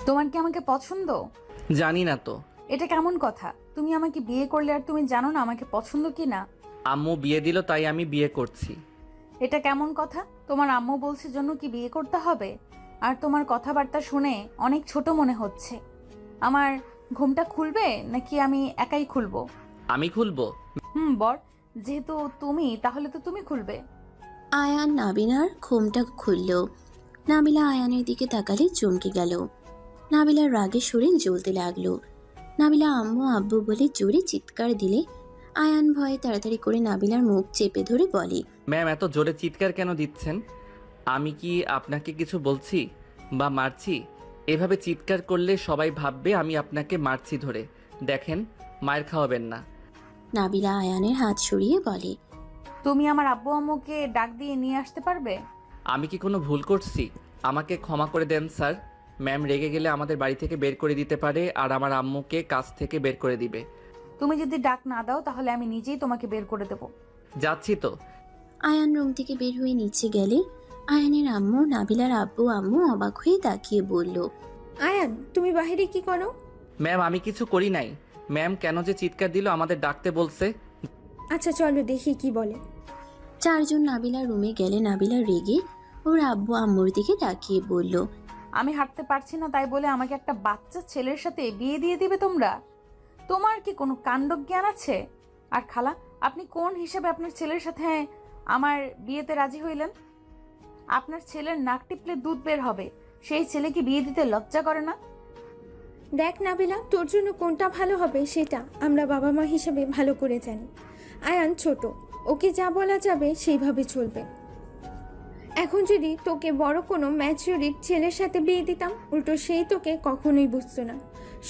তোমার কি আমাকে পছন্দ? জানি না তো। এটা কেমন কথা? তুমি আমাকে বিয়ে করলে আর তুমি জানো না আমাকে পছন্দ কি না? আম্মু বিয়ে দিল তাই আমি বিয়ে করছি। এটা কেমন কথা? তোমার আম্মু বলছে জন্য কি বিয়ে করতে হবে? আর তোমার কথাবার্তা শুনে অনেক ছোট মনে হচ্ছে। আমার ঘুমটা খুলবে নাকি আমি একাই খুলবো? আমি খুলবো। বর, যেহেতু তুমি, তাহলে তো তুমি খুলবে। আয়ান নাবিলার ঘুমটা খুলল। নাবিলা আয়ানের দিকে তাকালে চমকে গেল। নাবিলার রাগে শরীর জ্বলতে লাগলো। নাবিলা আম্মু আব্বু বলে জোরে চিৎকার দিলে আয়ান ভয়ে তাড়াতাড়ি করে নাবিলার মুখ চেপে ধরে বলে, ম্যাম এত জোরে চিৎকার কেন দিচ্ছেন? আমি কি আপনাকে কিছু বলছি বা মারছি? এভাবে চিৎকার করলে সবাই ভাববে আমি আপনাকে মারছি ধরে। দেখেন, মায়ের খাওয়াবেন না। নাবিলা আয়ানের হাত সরিয়ে বলে, তুমি আমার আব্বু আম্মুকে ডাক দিয়ে নিয়ে আসতে পারবে? আমি কি কোনো ভুল করছি? আমাকে ক্ষমা করে দেন স্যার। ম্যাম রেগে গেলে আমাদের বাড়ি থেকে বের করে দিতে পারে আর আমার আম্মুকে কাজ থেকে বের করে দিবে। তুমি যদি ডাক না দাও তাহলে আমি নিজেই তোমাকে বের করে দেব। যাচ্ছি তো। আয়ান রুম থেকে বের হয়ে নিচে গেলে আয়ানের আম্মু নাবিলার আব্বু আম্মু অবাক হয়ে তাকিয়ে বলল, আয়ান, তুমি বাহিরে কি করো? ম্যাম আমি কিছু করি নাই। ম্যাম কেন যে চিৎকার দিল আমাদের ডাকতে বলছে। আচ্ছা চলো দেখি কি বলে। চারজন নাবিলার রুমে গেলে নাবিলা রেগে ওর আব্বু আম্মুর দিকে তাকিয়ে বলল, আমি হাঁটতে পারছি না তাই বলে আমাকে একটা বাচ্চা ছেলের সাথে বিয়ে দিয়ে দিবে তোমরা? তোমার কি কোনো কাণ্ডজ্ঞান আছে? আর খালা, আপনি কোন হিসেবে আপনার ছেলের সাথে আমার বিয়েতে রাজি হইলেন? আপনার ছেলের নাক টিপলে দুধ বের হবে, সেই ছেলেকে বিয়ে দিতে লজ্জা করে না? দেখ নাবিলা, তোর জন্য কোনটা ভালো হবে সেটা আমরা বাবা মা হিসেবে ভালো করে জানি। আয়ান ছোট, ওকে যা বলা যাবে সেইভাবে চলবে। এখন যদি তোকে বড় কোনো ম্যাচিউরিট ছেলের সাথে বিয়ে দিতাম, উল্টো সেই তোকে কখনোই বুঝতো না,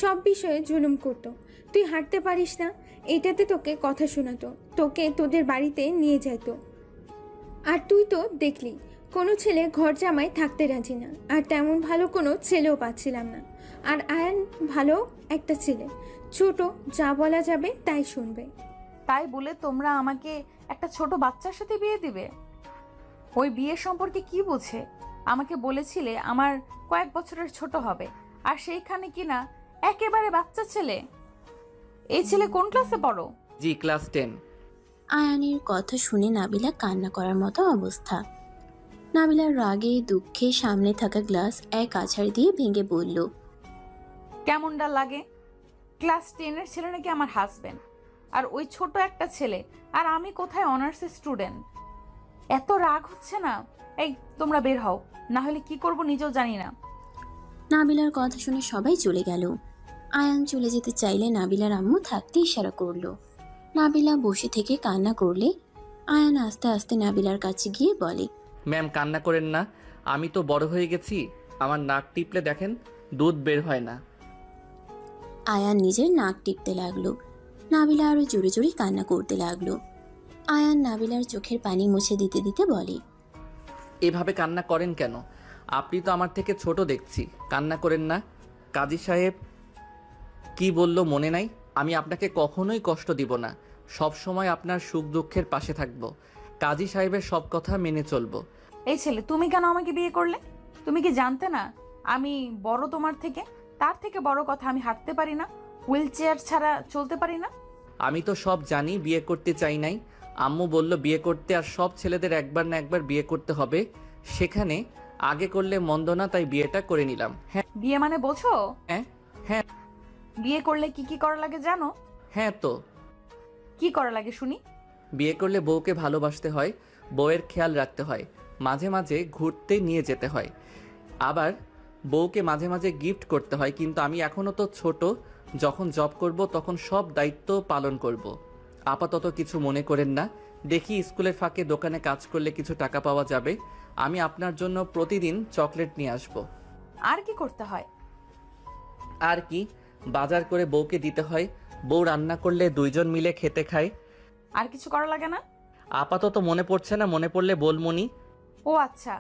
সব বিষয়ে জুলুম করতো। তুই হাঁটতে পারিস না, এইটাতে তোকে কথা শোনাতো, তোকে তোদের বাড়িতে নিয়ে যেত। আর তুই তো দেখলি কোনো ছেলে ঘর জামাই থাকতে রাজি না, আর তেমন ভালো কোনো ছেলেও পাচ্ছিলাম না। আর আয়ান ভালো একটা ছেলে, ছোট, যা বলা যাবে তাই শুনবে। তাই বলে তোমরা আমাকে একটা ছোট বাচ্চার সাথে বিয়ে দিবে? ওই বিয়ের সম্পর্কে কি বোঝে? আমাকে বলেছিলে আমার কয়েক বছরের ছোট হবে, আর সেইখানে কিনা একেবারে বাচ্চা ছেলে। এই ছেলে কোন ক্লাসে পড়ো? জি ক্লাস 10। আয়ানের কথা শুনে নাবিলা কান্না করার মতো অবস্থা। নাবিলার রাগে দুঃখে সামনে থাকা গ্লাস এক আছাড় দিয়ে ভেঙে বলল, কেমনটা লাগে? ক্লাস 10-এর ছেলে নাকি আমার হাজবেন্ড, আর ওই ছোট একটা ছেলে, আর আমি কোথায় অনার্সের স্টুডেন্ট। এত রাগ হচ্ছে না? এই তোমরা বের হও, না হলে কি করব নিজেও জানি না। নাবিলার কথা শুনে সবাই চলে গেল। আয়ান চলে যেতে চাইলে নাবিলার আম্মু থাকতে ইশারা করলো। নাবিলা বসে থেকে কান্না করলে আয়ান আস্তে আস্তে নাবিলার কাছে গিয়ে বলে, ম্যাম কান্না করেন না। আমি তো বড় হয়ে গেছি। আমার নাক টিপলে দেখেন দুধ বের হয় না। আয়ান নিজের নাক টিপতে লাগলো। নাবিলা আরো জোরে জোরে কান্না করতে লাগলো। আয়ান নাবিলার চোখের পানি মুছে দিতে দিতে বলে, এভাবে কান্না করেন কেন? আপনি তো আমার থেকে ছোট দেখছি। কান্না করেন না। কাজী সাহেব কি বলল মনে নাই? আমি আপনাকে কখনোই কষ্ট দিব না। সব সময় আপনার সুখ দুঃখের পাশে থাকব। কাজী সাহেবের সব কথা মেনে চলবো। এই ছেলে, তুমি কেন আমাকে বিয়ে করলে? তুমি কি জানতে না আমি বড় তোমার থেকে? তার থেকে বড় কথা, আমি হাঁটতে পারি না, হুইল চেয়ার ছাড়া চলতে পারি না। আমি তো সব জানি, বিয়ে করতে চাই নাই। আম্মু বলল বিয়ে করতে, আর সব ছেলেদের একবার না একবার বিয়ে করতে হবে। সেখানে আগে করলে মন্দ না, তাই বিয়েটা করে নিলাম। হ্যাঁ বিয়ে মানে বোঝো? হ্যাঁ হ্যাঁ। বিয়ে করলে কি কি করা লাগে জানো? হ্যাঁ তো। কি করা লাগে শুনি? বিয়ে করলে বউকে ভালোবাসতে হয়, বউয়ের খেয়াল রাখতে হয়, মাঝে মাঝে ঘুরতে নিয়ে যেতে হয়, আবার বউকে মাঝে মাঝে গিফট করতে হয়। কিন্তু আমি এখনও তো ছোট, যখন জব করব তখন সব দায়িত্ব পালন করব। আপাতত কিছু মনে করেন না। দেখি স্কুলের ফাঁকে দোকানে কাজ করলে কিছু টাকা পাওয়া যাবে। আমি আপনার জন্য প্রতিদিন চকলেট নিয়ে আসব। আর কি করতে হয়? আর কি, বাজার করে বউকে দিতে হয়। বউ রান্না করলে দুইজন মিলে খেতে খায়। আর কিছু করা লাগে না? আপাতত মনে পড়ছে না, মনে পড়লে বলমনি। ও আচ্ছা,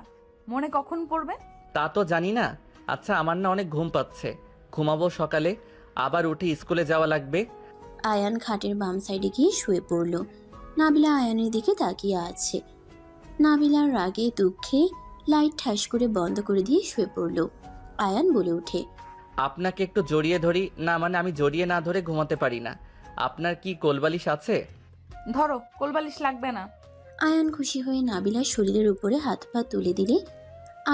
মনে কখন পড়বে? তা তো জানি না। আচ্ছা আমার না অনেক ঘুম পাচ্ছে, ঘুমাবো। সকালে আবার উঠে স্কুলে যাওয়া লাগবে। আয়ান খাটের বাম সাইডে গিয়ে শুয়ে পড়ল। নাবিলা আয়ানের দিকে তাকিয়ে আছে। নাবিলার রাগে দুঃখে লাইট ঠাস করে বন্ধ করে দিয়ে শুয়ে পড়ল। আয়ান বলে ওঠে, আপনাকে একটু জড়িয়ে ধরি না, মানে আমি জড়িয়ে না ধরে ঘুমাতে পারি না। আপনার কি কোলবালিশ আছে? ধরো, কোলবালিশ লাগবে না। আয়ান খুশি হয়ে নাবিলার শরীরের উপরে হাত পা তুলে দিলে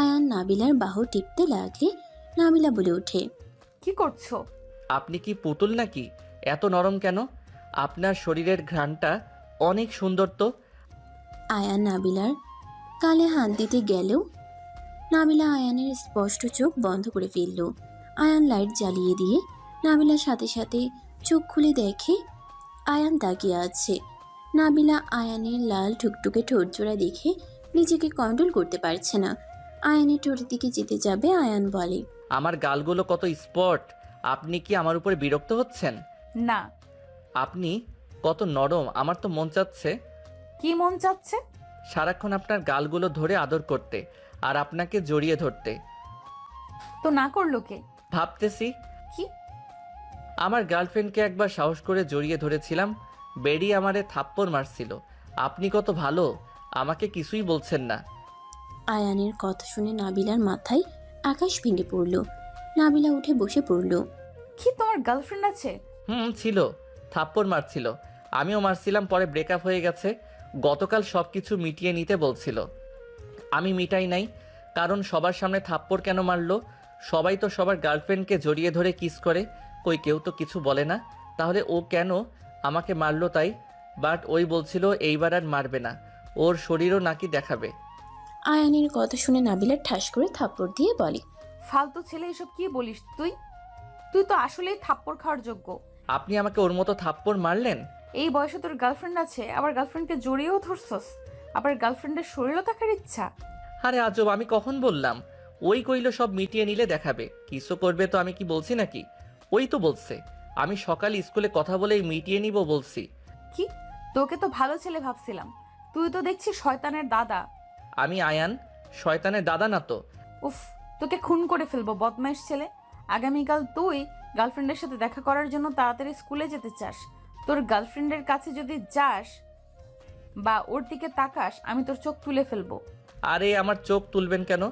আয়ান নাবিলার বাহু টিপতে লাগলে নাবিলা বলে ওঠে, কি করছো? আপনি কি পুতুল নাকি? এত নরম কেন? আপনার শরীরের ঘ্রাণটা অনেক সুন্দর তো। আয়ান নাবিলার কালে হাত দিতে গেলেও নাবিলা আয়ানের স্পষ্ট চোখ বন্ধ করে ফেলল। আয়ান লাইট জ্বালিয়ে দিয়ে নাবিলার সাথে সাথে চোখ খুলে দেখে আয়ান তাকিয়ে আছে। নাবিলা আয়ানের লাল টুকটুকে ঠোঁটজোড়া দেখে নিজেকে কন্ট্রোল করতে পারছে না। আয়ানের ঠোঁটের দিকে যেতে যাবে আয়ান বলে, আমার গালগুলো কত স্পট! আপনি কি আমার উপরে বিরক্ত হচ্ছেন? না। আপনি কত নরম, আমার তো মন চাচ্ছে কি মন চাচ্ছে? সারাক্ষণ আপনার গালগুলো ধরে আদর করতে আর আপনাকে জড়িয়ে ধরতে। তো না করলো কে? ভাবতেছি কি? আমার গার্লফ্রেন্ডকে একবার সাহস করে জড়িয়ে ধরেছিলাম, বেরিয়ে আমারে থাপ্পড় মারছিল। আপনি কত ভালো, আমাকে কিছুই বলছেন না। আয়ানের কথা শুনে নাবিলার মাথায় আকাশ ভেঙে পড়ল। নাবিলা উঠে বসে পড়ল। কি, তোমার গার্লফ্রেন্ড আছে? ছিল, থাপ্পড় মারছিল, আমিও মারছিলাম, পরে ব্রেকআপ হয়ে গেছে। গতকাল সব কিছু মিটিয়ে নিতে বলছিল, আমি মিটাই নাই। কারণ সবার সামনে থাপ্পড় কেন মারলো? সবাই তো সবার গার্লফ্রেন্ডকে জড়িয়ে ধরে কিস করে, কই কেউ তো কিছু বলে না। তাহলে ও কেন আমাকে মারলো তাই? বাট ওই বলছিল এইবার আর মারবে না, ওর শরীরও নাকি দেখাবে। আয়ানের কথা শুনে নাবিলা ঠাস করে থাপ্পড় দিয়ে বলে, ফালতু ছেলে, এসব কি বলিস তুই? তুই তো আসলেই থাপ্পড় খাওয়ার যোগ্য। আপনি আমাকে ওর মতো থাপ্পড় মারলেন? এই বয়সে তোর গার্লফ্রেন্ড আছে, আবার গার্লফ্রেন্ডকে জড়িয়েও ধরছস, আবার গার্লফ্রেন্ডের শরীরও দেখার ইচ্ছা। আরে আজব, আমি কখন বললাম? ওই কইলো সব মিটিয়ে নিলে দেখাবে, কিছু করবে তো আমি কি বলছি নাকি? ওই তো বলছে আমি সকালে স্কুলে কথা বলেই মিটিয়ে নিব বলছি। কি? তোকে তো ভালো ছেলে ভাবছিলাম, তুই তো দেখছি শয়তানের দাদা। আমি আয়ান শয়তানের দাদা না তো। উফ, তোকে খুন করে ফেলবো বদমাইশ ছেলে। আগামীকাল তুই গার্লফ্রেন্ডের সাথে দেখা করার জন্য তাড়াতাড়ি স্কুলে যেতে চাস, তোর গার্লফ্রেন্ডের কাছে যদি যাস বা ওর দিকে তাকাস, আমি তোর চোখ তুলে ফেলবো। আরে আমার চোখ তুলবেন কেন?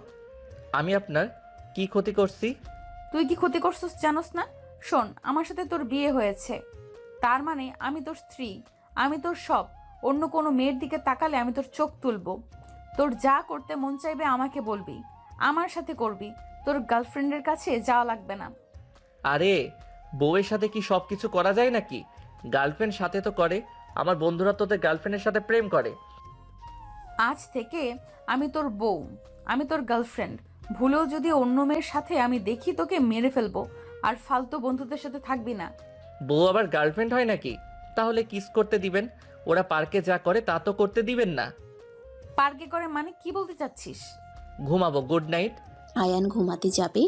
আমি আপনার কি ক্ষতি করছি? তুই কি ক্ষতি করছিস জানোস না? শোন, আমার সাথে তোর বিয়ে হয়েছে, তার মানে আমি তোর স্ত্রী, আমি তোর সব। অন্য কোনো মেয়ের দিকে তাকালে আমি তোর চোখ তুলবো। তোর যা করতে মন চাইবে আমাকে বলবি, আমার সাথে করবি, তোর গার্লফ্রেন্ডের কাছে যাওয়া লাগবে না। আরে বউয়ের সাথে কি সব কিছু করা যায় নাকি? গার্লফ্রেন্ড সাথে তো করে, আমার বন্ধুরা তোদের গার্লফ্রেন্ডের সাথে প্রেম করে। আজ থেকে আমি তোর বউ, আমি তোর গার্লফ্রেন্ড। ভুলেও যদি অন্য মেয়ের সাথে আমি দেখি, তোকে মেরে ফেলবো। আর ফালতু বন্ধুদের সাথে থাকবি না। বউ আবার গার্লফ্রেন্ড হয় নাকি? তাহলে কিস করতে দিবেন? ওরা পার্কে যা করে তা তো করতে দিবেন না। পার্কে করে মানে কি বলতে চাচ্ছিস? ঘুমাবো, গুড নাইট। আয়ান ঘুমাতে যাবে,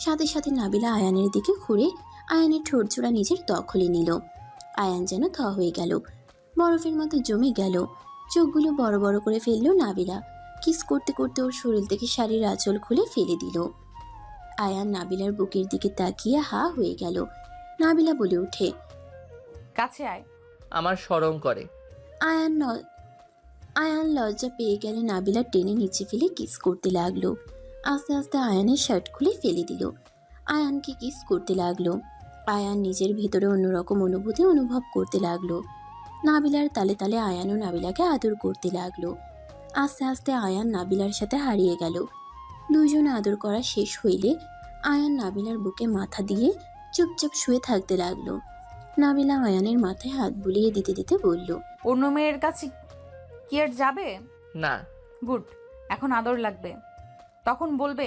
সাথে সাথে নাবিলা আয়ানের দিকে ঘুরে আয়ানের ঠোঁটজোড়া নিজের দখলে নিল। আয়ান যেন থ হয়ে গেল, বরফের মতো জমে গেল। চোখগুলো বড় বড় করে ফেললো নাবিলা। কিস করতে করতে ওর শরীর থেকে শাড়ির আঁচল খুলে ফেলে দিল। আয়ান নাবিলার বুকের দিকে তাকিয়ে হা হয়ে গেল। নাবিলা বলে ওঠে, কাছে আয়। আমার শরম করে। আয়ান আয়ান লজ্জা পেয়ে গেলে নাবিলা টেনে নিচে ফেলে কিস করতে লাগলো। আস্তে আস্তে আয়ানের শার্ট খুলে ফেলে দিল। আয়ানকে কিস করতে লাগলো। আয়ান নিজের ভিতরে অন্যরকম অনুভূতি অনুভব করতে লাগলো। নাবিলার তালে তালে আয়ানও নাবিলাকে আদর করতে লাগলো। আস্তে আস্তে আয়ান নাবিলার সাথে হারিয়ে গেল। দুইজন আদর করা শেষ হইলে আয়ান নাবিলার বুকে মাথা দিয়ে চুপচাপ শুয়ে থাকতে লাগলো। নাবিলা আয়ানের মাথায় হাত বুলিয়ে দিতে দিতে বলল, অন্য মেয়ের কাছে কি আর যাবে? না। গুড, এখন আদর লাগবে তখন বলবে।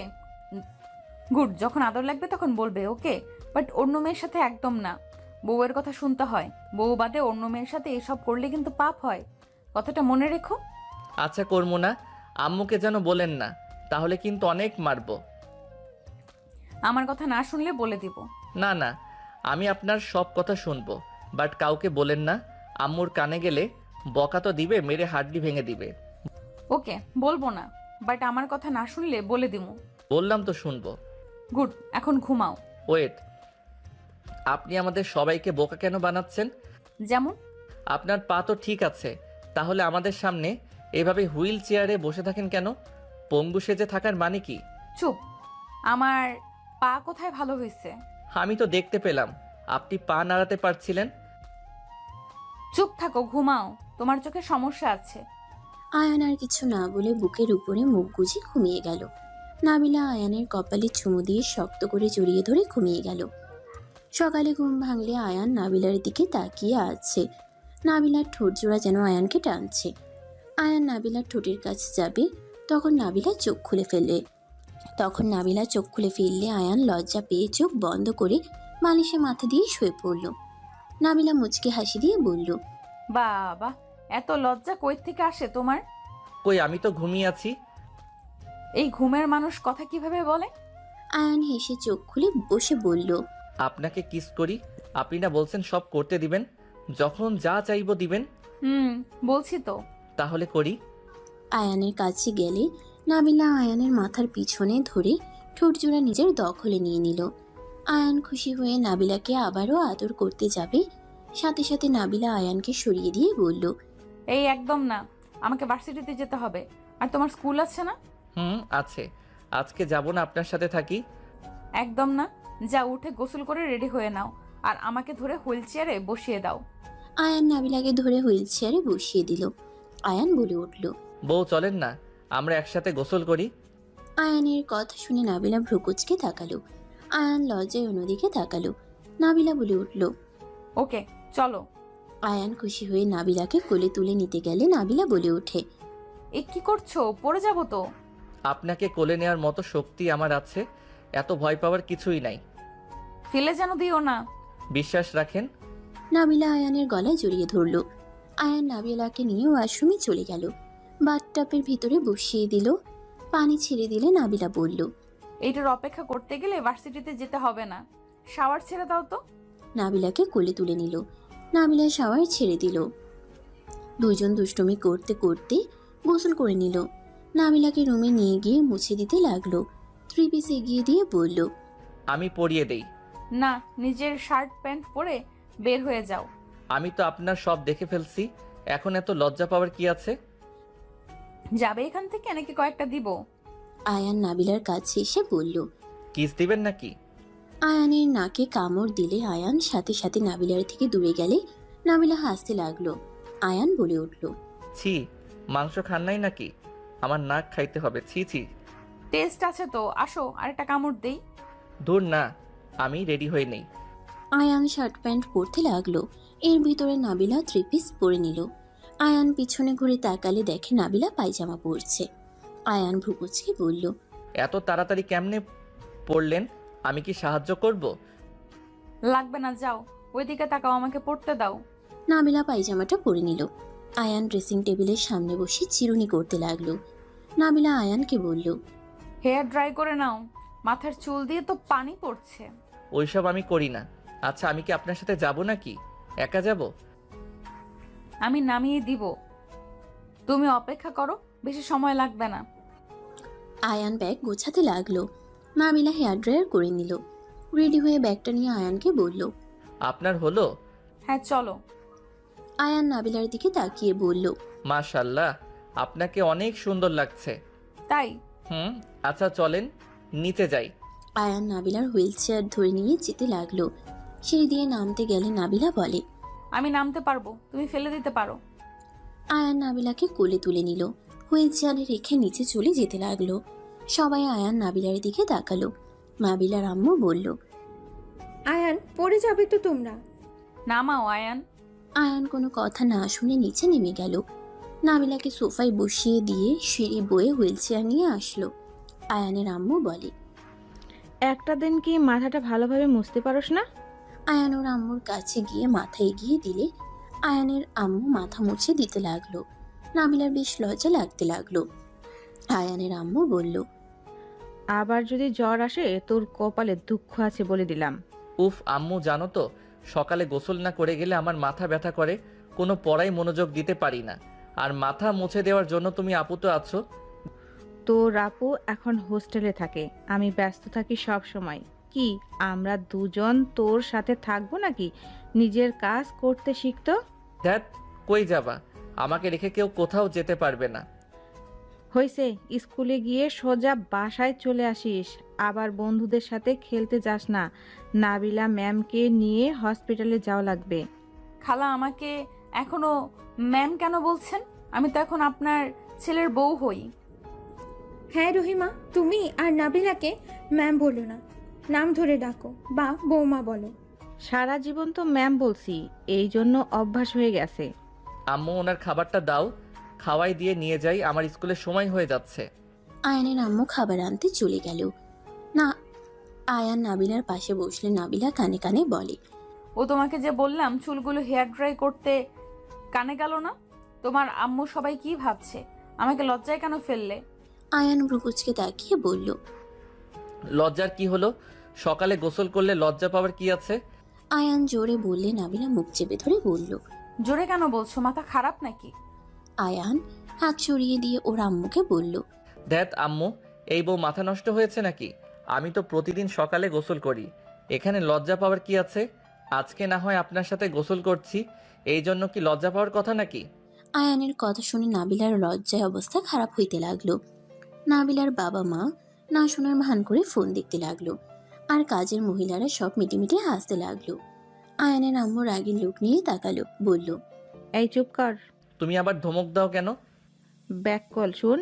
গুড, যখন আদর লাগবে তখন বলবে, ওকে? বাট অন্য মেয়ের সাথে একদম না। বউয়ের কথা শুনতে হয়, বউ বাদে অন্য মেয়ের সাথে এসব করলে কিন্তু পাপ হয়, কথাটা মনে রেখো। আচ্ছা করবো না, আম্মুকে যেন বলেন না, তাহলে কিন্তু অনেক মারবো। আমার কথা না শুনলে বলে দিব। না না, আমি আপনার সব কথা শুনবো, বাট কাউকে বলেন না। আম্মুর কানে গেলে বকা তো দিবে, মেরে হাড্ডি ভেঙে দিবে। ওকে, বলবো না, বাট আমার কথা না শুনলে বলে দিব। বললাম তো শুনবো। গুড, এখন ঘুমাও। ওয়েট, আপনি আমাদের সবাইকে বোকা কেন বানাচ্ছেন? যেমন? আপনার পা তো ঠিক আছে, তাহলে আমাদের সামনে এভাবে হুইল চেয়ারে বসে থাকেন কেন? পঙ্গু সেজে থাকার মানে কি? চুপ। আমার পা কোথায় ভালো হয়েছে? আমি তো দেখতে পেলাম আপনি পা নাড়াতে পারছিলেন। চুপ থাকো, ঘুমাও, তোমার চোখে সমস্যা আছে। আয়ান আর কিছু না বলে বুকের উপরে মুখ গুজে ঘুমিয়ে গেল। নাবিলা আয়ানের কপালে চুমু দিয়ে শক্ত করে জড়িয়ে ধরে ঘুমিয়ে গেল। সকালে ঘুম ভাঙলে আয়ান নাবিলার দিকে তাকিয়ে আছে। নাবিলার ঠোঁট জোড়া যেন আয়ানকে টানছে। আয়ান নাবিলার ঠোঁটের কাছে যাবে, তখন নাবিলা চোখ ফেললে আয়ান লজ্জা পেয়ে চোখ বন্ধ করে বালিশে মাথা দিয়ে শুয়ে পড়ল। নাবিলা মুচকি হাসি দিয়ে বলল, বাবা, এত লজ্জা কই থেকে আসে তোমার? কই, আমি তো ঘুমিয়ে আছি। এই ঘুমের মানুষ কথা কিভাবে বলে? আয়ান হেসে চোখ খুলে বসে বলল, আপনাকে কিস করি, আপনি না বলছেন সব করতে দিবেন, যখন যা চাইবো দিবেন। বলছি তো। তাহলে করি। আয়ানের কাছে গেলে নাবিলা আয়ানের মাথার পিছনে ধরে ঠোঁট জোড়া নিজের দখলে নিয়ে নিল। আয়ান খুশি হয়ে নাবিলাকে আবারও আদর করতে যাবে, সাথে সাথে নাবিলা আয়ানকে সরিয়ে দিয়ে বলল, এই একদম না, আমাকে ভার্সিটিতে যেতে হবে। আর তোমার স্কুল আছে না? আছে। আজকে যাব না, আপনার সাথে থাকি। একদম না, যা উঠে গোসল করে রেডি হয়ে নাও, আর আমাকে ধরে হুইল চেয়ারে বসিয়ে দাও। আয়ান নাবিলাকে ধরে হুইল চেয়ারে বসিয়ে দিল। আয়ান বলে উঠল, বউ চলেন না, আমরা একসাথে গোসল করি। আয়ানের কথা শুনে নাবিলা ভ্রুকুচকে তাকালো। আয়ান লজ্জায় অন্যদিকে তাকালো। নাবিলা বলে উঠল, ওকে চলো। আয়ান খুশি হয়ে নাবিলাকে কোলে তুলে নিতে গেলে নাবিলা বলে ওঠে, এ কি করছো? পড়ে যাবো তো। আপনাকে কোলে নেওয়ার মতো শক্তি আমার আছে, এত ভয় পাওয়ার কিছুই নাই। ফেলে যেন দিও না। বিশ্বাস রাখেন। নাবিলা আয়ানের গলায় জড়িয়ে ধরল। আয়ান নাবিলাকে নিয়ে ওয়াশরুমে চলে গেল। বাথটাবের ভিতরে বসিয়ে দিল। পানি ছেড়ে দিলে নাবিলা বলল, এইটার অপেক্ষা করতে গেলে ভার্সিটিতে যেতে হবে না, শাওয়ার ছেড়ে দাও তো। নাবিলাকে কোলে তুলে নিল। নাবিলা শাওয়ার ছেড়ে দিল। দুইজন দুষ্টুমি করতে করতে গোসল করে নিল। নাবিলাকে রুমে নিয়ে গিয়ে মুছে দিতে লাগলো। 3 পিস এগিয়ে দিয়ে বলল, আমি পরিয়ে দেই। না, নিজের শার্ট প্যান্ট পরে বের হয়ে যাও। আমি তো আপনার সব দেখে ফেলছি, এখন এত লজ্জা পাওয়ার কি আছে? যাবে এখান থেকে নাকি কয়েকটা দিব? আয়ান নাবিলার কাছে এসে বলল। কিস দিবেন নাকি? আয়ানের নাকে কামড় দিলে আয়ান সাথে সাথে নাবিলার থেকে দূরে গেলে নাবিলা হাসতে লাগলো। আয়ান বলে উঠল, ছি, মাংস খান নাই নাকি? আমার নাক খাইতে হবে, ছি ছি। টেস্ট আছে তো, আসো আরেকটা কামড় দেই। দূর না, আমি রেডি হয়ে নেই। আয়ান শার্ট প্যান্ট পরতে লাগলো। এর ভিতরে নাবিলা 3 পিস পরে নিল। আয়ান পিছনে ঘুরে তাকালে দেখে নাবিলা পায়জামা পরছে। আয়ান ভ্রুকুচকে বলল, এত তাড়াতাড়ি কেমনে পড়লেন? আমি কি সাহায্য করব? লাগবে না, যাও ওইদিকে তাকাও, আমাকে পড়তে দাও। নাবিলা পায়জামাটা পরে নিল। আয়ান ড্রেসিং টেবিলের সামনে বসে চিরুনি করতে লাগলো। নাবিলা আয়ানকে বলল, হেয়ার ড্রাই করে নাও, মাথার চুল দিয়ে তো পানি পড়ছে। ওইসব আমি করি না। আচ্ছা, আমি কি আপনার সাথে যাব নাকি? একা যাব? আমি নামিয়ে দিব, তুমি অপেক্ষা করো, বেশি সময় লাগবে না। আয়ান ব্যাগ গোছাতে লাগলো। নাবিলা হেয়ার ড্রায়ার করে নিল। রেডি হয়ে ব্যাগটা নিয়ে আয়ানকে বলল, আপনার হলো? হ্যাঁ চলো। আয়ান নাবিলার দিকে তাকিয়ে বলল, মাশাআল্লাহ, আপনাকে অনেক সুন্দর লাগছে। তাই? আচ্ছা চলেন নিচে যাই। আয়ান নাবিলার হুইল চেয়ার ধরে নিয়ে যেতে লাগলো। সিঁড়ি দিয়ে নামতে গেলে নাবিলা বলে, আমি নামতে পারবো, তুমি ফেলে দিতে পারো। আয়ান নাবিলাকে কোলে তুলে নিল। হুইল চেয়ারে রেখে নিচে চলে যেতে লাগলো। সবাই আয়ান নাবিলার দিকে তাকালো। নাবিলার আম্মু বলল, আয়ান পড়ে যাবে তো তোমরা। নামাও আয়ান। আয়ান কোনো কথা না শুনে নিচে নেমে গেল। নাবিলাকে সোফায় বসিয়ে দিয়ে সিঁড়ি বয়ে হুইল চেয়ার নিয়ে আসলো। আয়ানের আম্মু বলে, একটা দিন কি মাথাটা ভালোভাবে মুছতে পারোস না? আয়ান ওর আম্মুর কাছে গিয়ে মাথা এগিয়ে দিলে আয়ানের আম্মু মাথা মুছে দিতে লাগলো। নাবিলার বেশ লজ্জা লাগতে লাগলো। আয়ানের আম্মু বলল, আবার যদি জ্বর আসে তোর কপালে দুঃখ আছে বলে দিলাম। উফ আম্মু, জানো তো সকালে গোসল না করে গেলে আমার মাথা ব্যথা করে, কোনো পড়ায় মনোযোগ দিতে পারি না। আর মাথা মুছে দেওয়ার জন্য তুমি আপু তো আছো। তোর আপু এখন হোস্টেলে থাকে, আমি ব্যস্ত থাকি সব সময়। কি আমরা দুজন তোর সাথে থাকবো নাকি? নিজের কাজ করতে শিখতো। ধ্যাত, কই যাবা? আমাকে রেখে কেউ কোথাও যেতে পারবে না। হয়েছে, স্কুলে গিয়ে সোজা বাসায় চলে আসিস, আবার বন্ধুদের সাথে খেলতে যাস না। নাবিলা ম্যামকে নিয়ে হসপিটালে যাওয়া লাগবে। খালা আমাকে এখনো ম্যাম কেন বলছেন? আমি তো এখন আপনার ছেলের বউ হই। হ্যাঁ রহিমা, তুমি আর নাবিলাকে ম্যাম বলো না, নাম ধরে ডাকো বা বৌমা বলো। সারা জীবন তো ম্যাম বলছি, এই জন্য অভ্যাস হয়ে গেছে। আম্মু ওনার খাবারটা দাও, খাওয়াই দিয়ে নিয়ে যাই, আমার স্কুলের সময় হয়ে যাচ্ছে। আয়ানের আম্মু খাবার আনতে চলে গেল। না, আয়ান নাবিলার পাশে বসলে নাবিলা কানে কানে বলে, ও তোমাকে যে বললাম চুলগুলো হেয়ার ড্রাই করতে, কানে গেল না? তোমার আম্মু সবাই কি ভাবছে? আমাকে লজ্জায় কেন ফেললে? আয়ান ভ্রুকুচকে তাকিয়ে বলল, লজ্জার কি হলো? সকালে গোসল করলে লজ্জা পাওয়ার কি আছে? আয়ান জোরে বললে নাবিলা মুখ চেপে ধরে বলল। জোরে কেন বলছো? মাথা খারাপ নাকি? আয়ান হাত সরিয়ে দিয়ে ওর আম্মুকে বলল, ধ্যাত আম্মু, এই বউ মাথা নষ্ট হয়েছে নাকি? আমি তো প্রতিদিন সকালে গোসল করি, এখানে লজ্জা পাওয়ার কি আছে? আজকে না হয় আপনার সাথে গোসল করছি, এই জন্য কি লজ্জা পাওয়ার কথা নাকি? আয়ানের কথা শুনে নাবিলার লজ্জায় অবস্থা খারাপ হইতে লাগলো। নাবিলার বাবা মা না শোনার ভান করে ফোন দেখতে লাগলো, আর কাজের মহিলারা সব মিটিমিটি হাসতে লাগলো। আয়ানের আম্মু রাগীর লোক নিয়ে তাকালো, বলল, এই চুপ কর, তুমি আবার ধমক দাও কেন? ব্যাক কল শুন,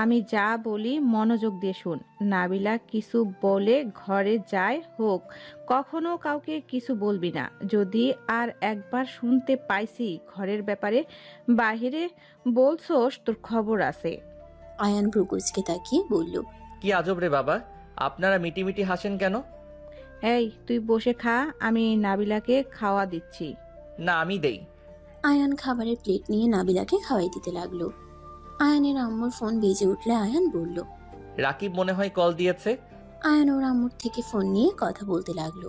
আমি যা বলি মনোযোগ দিয়ে শুন। নাবিলা কিছু বলে ঘরে যায় হোক, কখনো কাউকে কিছু বলবি না। যদি আর একবার শুনতে পাইছি ঘরের ব্যাপারে বাহিরে বলছোস, তোর খবর আছে। আয়ান ভ্রুকুচকে তাকিয়ে বলল, কি আজব রে বাবা, আপনারা মিটিমিটি হাসেন কেন? এই তুই বসে খা, আমি নাবিলাকে খাওয়া দিচ্ছি। না, আমি দেই। আয়ান খাবারের প্লেট নিয়ে নাবিলাকে খাওয়াই দিতে লাগলো। আয়ানের আম্মুর ফোন বেজে উঠলে আয়ান বলল, রাকিব মনে হয় কল দিয়েছে। আয়ান ওর আম্মুর থেকে ফোন নিয়ে কথা বলতে লাগলো।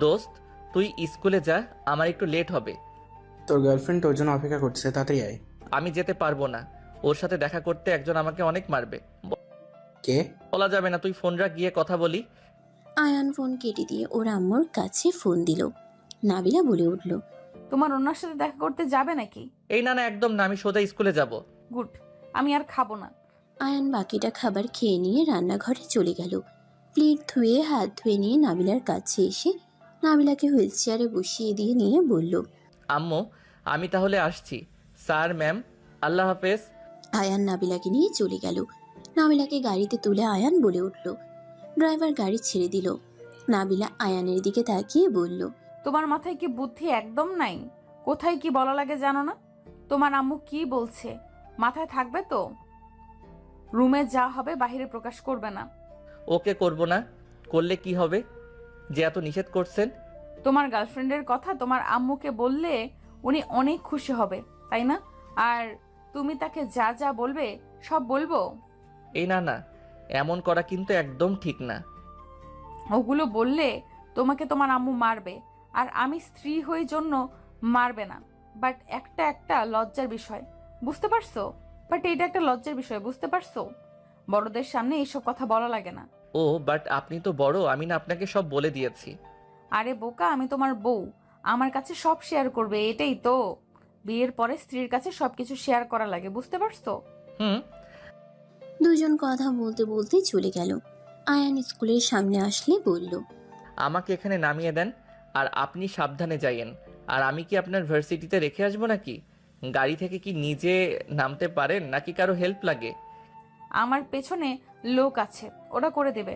দোস্ত, তুই স্কুলে যা, আমার একটু লেট হবে। তোর গার্লফ্রেন্ড তোর জন্য অপেক্ষা করছে, তাড়াতাড়ি আয়। আমি যেতে পারবো না, ওর সাথে দেখা করতে একজন আমাকে অনেক মারবে। কে? বলা যাবে না, তুই ফোন রাখ, গিয়ে কথা বলি। আয়ান ফোন কেটে দিয়ে ওর আম্মুর কাছে ফোন দিল। নাবিলা বলে উঠল, তোমার ওনার সাথে দেখা করতে যাবে নাকি? এই না না, একদম না, আমি সোজা স্কুলে যাব। গুড, আমি আর খাবো না। আয়ান বাকিটা খাবার খেয়ে নিয়ে রান্নাঘরে চলে গেল। প্লেট ধুয়ে হাত ধুয়ে নিয়ে নাবিলার কাছে এসে নাবিলাকে হুইল চেয়ারে বসিয়ে দিয়ে নিয়ে বলল, আম্মু, আমি তাহলে আসছি। স্যার, ম্যাম, আল্লাহ হাফেজ। আয়ান নাবিলাকে নিয়ে চলে গেল। নাবিলাকে গাড়িতে তুলে আয়ান বলে উঠল। ড্রাইভার গাড়ি ছেড়ে দিল। নাবিলা আয়ানের দিকে তাকিয়ে বলল, তোমার মাথায় কি বুদ্ধি একদম নাই? কোথায় কি বলা লাগে জানো না? তোমার আম্মু কি বলছে মাথায় থাকবে তো? রুমে যা হবে বাইরে প্রকাশ করবে না। ওকে করব না, করলে কি হবে যে এত নিষেধ করছেন? তোমার গার্লফ্রেন্ডের কথা তোমার আম্মুকে বললে উনি অনেক খুশি হবে, তাই না? আর তুমি তাকে যা যা বলবে সব বলবো? এই না না, এমন করা কিন্তু একদম ঠিক না। ওগুলো বললে তোমাকে তোমার আম্মু মারবে, আর আমি স্ত্রী হয়ে জন্য মারবে না। বাট একটা একটা লজ্জার বিষয়, বুঝতে পারছো? বাট এটা একটা লজ্জার বিষয়, বুঝতে পারছো? বড়দের সামনে এইসব কথা বলা লাগে না। ও বাট আপনি তো বড়, আমি না আপনাকে সব বলে দিয়েছি। আরে বোকা, আমি তোমার বউ, আমার কাছে সব শেয়ার করবে, এটাই তো। বিয়ের পরে স্ত্রীর কাছে সবকিছু শেয়ার করা লাগে, বুঝতে পারছো? হুম। দুজন কথা বলতে বলতে চলে গেল। আয়ান স্কুলের সামনে আসলে বলল, আমাকে এখানে নামিয়ে দেন, আর আপনি সাবধানে যাইয়েন। আর আমি কি আপনার ভার্সিটিতে রেখে আসবো নাকি? গাড়ি থেকে কি নিজে নামতে পারেন নাকি কারো হেল্প লাগে? আমার পেছনে লোক আছে, ওরা করে দেবে।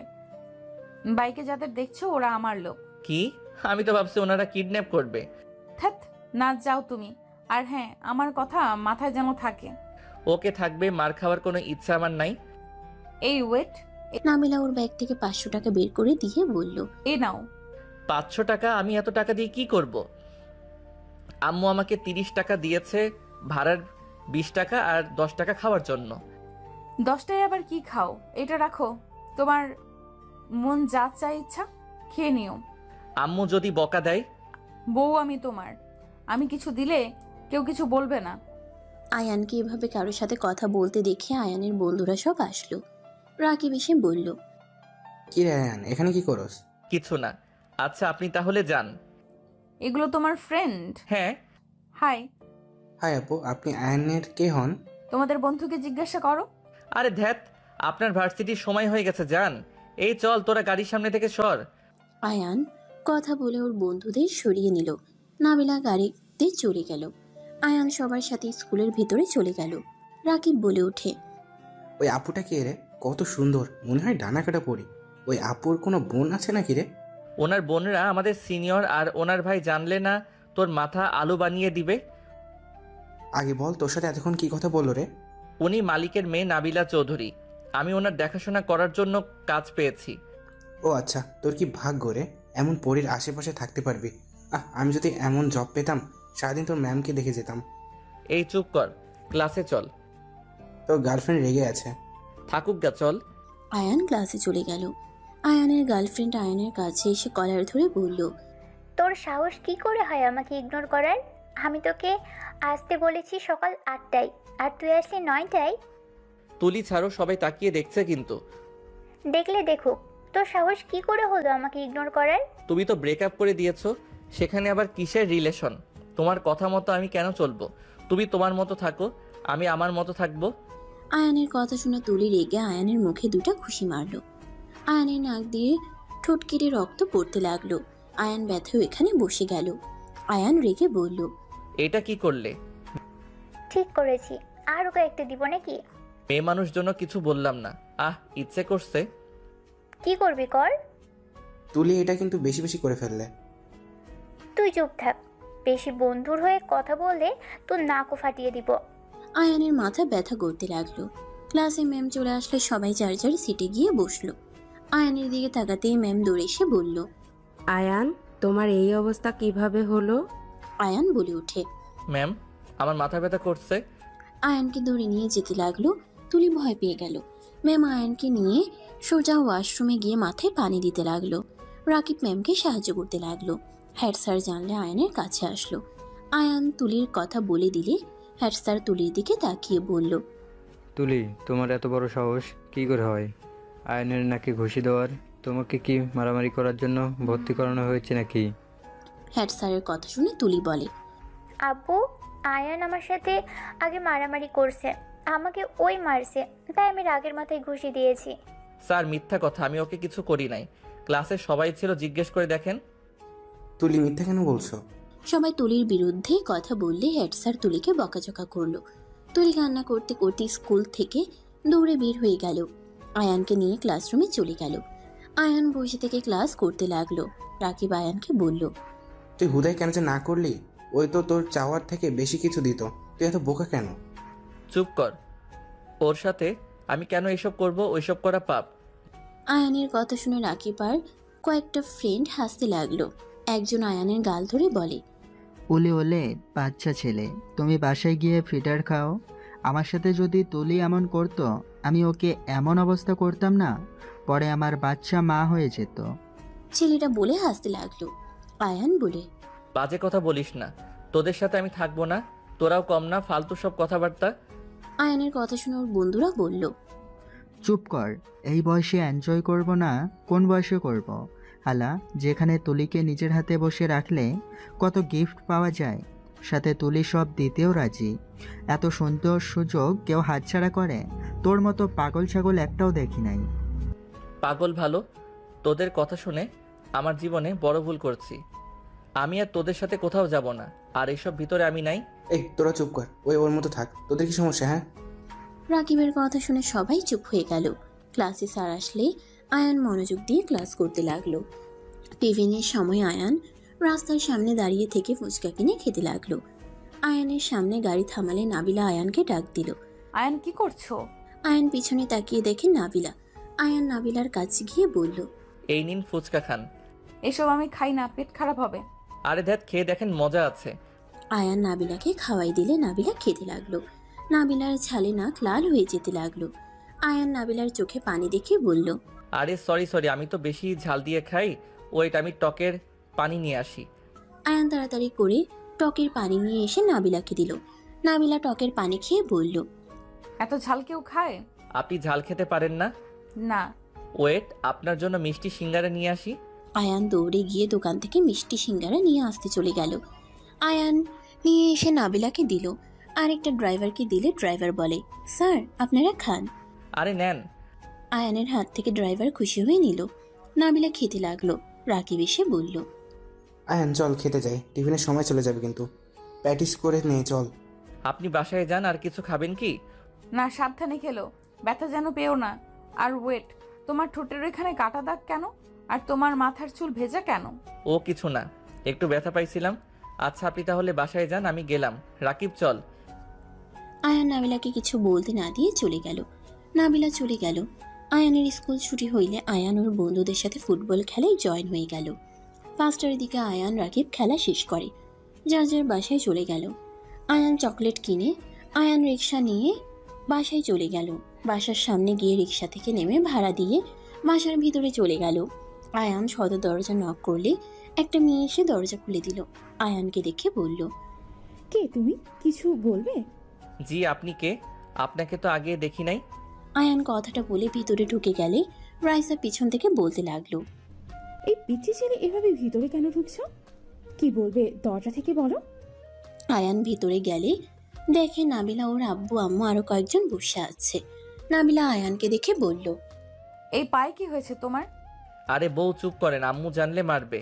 বাইকে যাদের দেখছো ওরা আমার লোক। কি? আমি তো ভাবছি ওনারা কিডন্যাপ করবে। থ্যাত, না যাও তুমি। আর হ্যাঁ, আমার কথা মাথায় যেন থাকে। ওকে থাকবে, মার খাওয়ার কোনো ইচ্ছা আমার নাই। এই ওয়েট, নাবিলা ওর ব্যাগ থেকে 500 টাকা বের করে দিয়ে বলল, এ নাও। 500 টাকা? আমি এত টাকা দিয়ে কি করব? আম্মু আমাকে 30 টাকা দিয়েছে ভাড়ার, 20 টাকা আর 10 টাকা খাওয়ার জন্য। 10টায় আবার কি খাও? এটা রাখো, তোমার মন যা চাই ইচ্ছা খেয়ে নিও। আম্মু যদি বকা দেয়? বউ আমি তোমার, আমি কিছু দিলে কেউ কিছু বলবে না। আয়ানকে এভাবে কারোর সাথে কথা বলতে দেখে আয়ানের বন্ধুরা সব আসলো। রাকিব এসে বলল, কি রে আয়ান, এখানে কি করস? কিছু না। আচ্ছা, আপনি তাহলে যান। এগুলো তোমার ফ্রেন্ড? হ্যাঁ। হাই। হাই আপু, আপনি আয়ানের কে হন? তোমাদের বন্ধুকে জিজ্ঞাসা করো। আরে ধ্যাত, আপনার ভার্সিটির সময় হয়ে গেছে, যান। এই চল, তোরা গাড়ির সামনে থেকে সর। আয়ান কথা বলে ওর বন্ধুদের সরিয়ে নিল। নাবিলা গাড়িতে চলে গেল। আয়ান সবার সাথে স্কুলের ভিতরে চলে গেল। রাকিব বলে ওঠে, ওই আপুটা কে রে? কত সুন্দর, মনে হয় ডানা কাটা পড়ি। ওই আপুর কোনো বোন আছে নাকি রে? ওনার বোনরা আমাদের সিনিয়র, আর ওনার ভাই জানলে না তোর মাথা আলু বানিয়ে দিবে। আগে বল, তোর সাথে এতক্ষণ কি কথা বললো রে? উনি মালিকের মেয়ে নাবিলা চৌধুরী। আমি ওনার দেখাশোনা করার জন্য কাজ পেয়েছি। ও আচ্ছা, তোর কি ভাগ্য রে, এমন পরীর আশেপাশে থাকতে পারবি। আমি যদি এমন জব পেতাম, সারাদিন তোর ম্যামকে দেখে যেতাম। এই চুপ কর, ক্লাসে চল। তোর গার্লফ্রেন্ড রেগে আছে। থাকুক গা, চল। আয়ান ক্লাসে চলে গেল। আয়ানের গার্লফ্রেন্ড আয়ানের কাছে এসে কলার ধরে বলল, তোর সাহস কি করে হয় আমাকে ইগনোর করার? আমি তোকে আসতে বলেছি সকাল 8টায়, আর তুই আসলি 9টায়। তুলি ছাড়ো, সবাই তাকিয়ে দেখছে কিন্তু। দেখলে দেখুক, তোর সাহস কি করে হলো আমাকে ইগনোর করার? তুমি তো ব্রেকআপ করে দিয়েছো, সেখানে আবার কিসের রিলেশন? তোমার কথা মতো আমি কেন চলবো? তুমি তোমার মতো থাকো, আমি আমার মতো থাকবো। আয়ানের কথা শুনে তুলি রেগে আয়ানের মুখে দুটো খুশি মারল। আয়ানের নাক দিয়ে ঠোঁট কেটে রক্ত পড়তে লাগলো। আয়ান ব্যথাও এখানে বসে গেল। আয়ান রেগে বলল, এটা কি করলে? ঠিক করেছি, আর ওকে একটা দিব নাকি? মেয়ে মানুষ জন্য কিছু বললাম না। ইচ্ছে করছে। কি করবি কর। তুলি এটা কিন্তু বেশি বেশি করে ফেললে। তুই চুপ থাক, বেশি বন্ধুর হয়ে কথা বললে তোর নাকও ফাটিয়ে দিব। আয়ানের মাথা ব্যথা করতে লাগলো। ক্লাসে ম্যাম চলে আসলে সবাই যার যার সিটে গিয়ে বসলো। আয়ানের দিকে তাকাতেই ম্যাম দৌড়ে এসে বলল, আয়ান, তোমার এই অবস্থা কিভাবে হলো? আয়ান বলে ওঠে, ম্যাম, আমার মাথা ব্যথা করছে। আয়ানকে ধরে নিয়ে যেতে লাগলো। তুলি ভয় পেয়ে গেল। ম্যাম আয়ানকে নিয়ে সোজা ওয়াশরুমে গিয়ে মাথায় পানি দিতে লাগলো। রাকিব ম্যামকে সাহায্য করতে লাগলো। হেড স্যার জানলে আয়ানের কাছে আসলো। আয়ান তুলির কথা বলে দিলে হেড স্যার তুলির দিকে তাকিয়ে বলল, তুলি, তোমার এত বড় সাহস কি করে হয়? আয়নের নাকি ঘুষি দেওয়ার? তোমাকে কি মারামারি করার জন্য ভর্তি করানো হয়েছে নাকি? হেড স্যারের কথা শুনে তুলি বলে, আব্বু, আয়ান আমার সাথে আগে মারামারি করছে, আমাকে ওই মারছে, তাই আমি রাগের মাথায় ঘুষি দিয়েছি। স্যার, মিথ্যা কথা, আমি ওকে কিছু করি নাই। ক্লাসে সবাই ছিল, জিজ্ঞেস করে দেখেন। তুলি মিথ্যা কেন বলছো? সবাই তুলির বিরুদ্ধে কথা বললে হেড স্যার তুলিকে বকাঝকা করলো। তুলি কান্না করতে করতে স্কুল থেকে দৌড়ে বের হয়ে গেল। আয়ানকে নিয়ে ক্লাসরুমে চলে গেল। আয়ান বসে থেকে ক্লাস করতে লাগলো। রাকিব আয়ানকে বলল, তুই হুদাই কেন যে না করলি? ওই তো তোর চাওয়ার থেকে বেশি কিছু দিত। তুই এত বোকা কেন? চুপ কর। ওর সাথে আমি কেন এসব করব? ওইসব করা পাপ। আয়ানের কথা শুনে রাকিব আর কয়েকটা ফ্রেন্ড হাসতে লাগলো। একজন আয়ানের গাল ধরে বলে, ওলে ওলে বাচ্চা ছেলে, তুমি বাসায় গিয়ে ফ্রিটার খাও। আমার সাথে যদি তুলি এমন করতো, আমি ওকে এমন অবস্থা করতাম না, পরে আমার বাচ্চা মা হয়ে যেত। ছেলেটা বলে হাসতে লাগলো। আয়ান বলে, বাজে কথা বলিস না, তোদের সাথে আমি থাকবো না। তোরাও কম না, ফালতু সব কথাবার্তা। আয়ানের কথা শুনে ওর বন্ধুরা বলল, চুপ কর, এই বয়সে এনজয় করব না? কোন বয়সে করব? হালা, যেখানে তুলিকে নিজের হাতে বসে রাখলে কত গিফট পাওয়া যায়, সাথে তুলি সব দিতেও রাজি। এত সুন্দর সুযোগ কেউ হাতছাড়া করে? তোর মতো পাগল ছাগল একটাও দেখি নাই। পাগল ভালো, তোদের কথা শুনে আমার জীবনে বড় ভুল করছি। আমি আর তোদের সাথে কোথাও যাব না, আর এইসব ভিতরে আমি নাই। এই তোরা চুপ কর, ওই ওর মতো থাক। তোদের কি সমস্যা? হ্যাঁ, রাকিবের কথা শুনে সবাই চুপ হয়ে গেল। ক্লাসে স্যার আসলে আয়ান মনোযোগ দিয়ে ক্লাস করতে লাগলো। টিফিনের সময় আয়ান রাস্তার সামনে দাঁড়িয়ে থেকে ফুচকা কিনে খেতে লাগলো। আয়ানের সামনে গাড়ি থামালে নাবিলা আয়ানকে ডাক দিল। আয়ান, কি করছো? আয়ান পিছনে তাকিয়ে দেখে নাবিলা। আয়ান নাবিলার কাছে গিয়ে বলল, এই নিন ফুচকা খান। এসব আমি খাই না, পেট খারাপ হবে। আরে ধ্যাত, খেয়ে দেখেন, মজা আছে। আয়ান নাবিলাকে খাওয়াই দিলে নাবিলা খেতে লাগলো। নাবিলার ঝালে নাক লাল হয়ে যেতে লাগলো। আয়ান নাবিলার চোখে পানি দেখে বলল, আরে সরি, আমি তো বেশি ঝাল দিয়ে খাই। ওয়েট, আমি টকের পানি নিয়ে আসি। আয়ান তাড়াতাড়ি করে টকের পানি নিয়ে এসে নাবিলাকে দিল। নাবিলা টকের পানি খেয়ে বলল, এত ঝাল কেউ খায়? আপনি ঝাল খেতে পারেন না? না। ওয়েট, আপনার জন্য মিষ্টি সিঙ্গারা নিয়ে আসি। আয়ান দৌড়ে গিয়ে দোকান থেকে মিষ্টি সিঙ্গারা নিয়ে আসতে চলে গেল। আয়ান নিয়ে এসে নাবিলাকে দিল। আরেকটা ড্রাইভারকে দিলে ড্রাইভার বলে, স্যার আপনারা খান। আরে নেন। আয়ানের হাত থেকে ড্রাইভার খুশি হয়ে নিল। নাবিলা খেতে লাগলো। রাকিব এসে বলল, আয়ান চল খেতে যাই, টিফিনের সময় চলে যাবে কিন্তু। প্র্যাকটিস করে নে চল। আপনি বাসায় যান, আর কিছু খাবেন কি? না, সাবধানে খেলো, ব্যথা যেন পেও না। আর ওয়েট, তোমার ঠোঁটের ওইখানে কাটা দাগ কেন? আর তোমার মাথার চুল ভেজা কেন? ও কিছু না, একটু ব্যথা পাইছিলাম। আচ্ছা আপনি তাহলে বাসায় যান, আমি গেলাম। রাকিব চল। আয়ান নাবিলাকে কিছু বলতে না দিয়ে চলে গেল। নাবিলা চলে গেল। আয়ানের স্কুল ছুটি হইলে আয়ান ওর বন্ধুদের সাথে ফুটবল খেলায় জয়েন হয়ে গেল। 5টার দিকে আয়ান রাকিব খেলা শেষ করে যার যার বাসায় চলে গেল। আয়ান চকলেট কিনে আয়ান রিক্সা নিয়ে বাসায় চলে গেল। বাসার সামনে গিয়ে রিক্সা থেকে নেমে ভাড়া দিয়ে বাসার ভিতরে চলে গেল। আয়ান সদর দরজা নক করলে একটা মেয়ে এসে দরজা খুলে দিল। আয়ানকে দেখে বলল, কে তুমি? কিছু বলবে? জি, আপনি কে? আপনাকে তো আগে দেখি নাই। আয়ান কথাটা বলে ভিতরে ঢুকে গেলে রাইসা পিছন থেকে বলতে লাগলো, এই পিচ্ছি ছেলে এভাবে ভিতরে কেন ঢুকছো? কি বলবে দরজা থেকে বলো। আয়ান ভিতরে গেলে দেখে নাবিলা ওর আব্বু আম্মু আরো কয়েকজন বসে আছে। নাবিলা আয়ানকে দেখে বলল, এই পায়ে কি হয়েছে তোমার? আরে বউ চুপ করেন, আম্মু জানলে মারবে।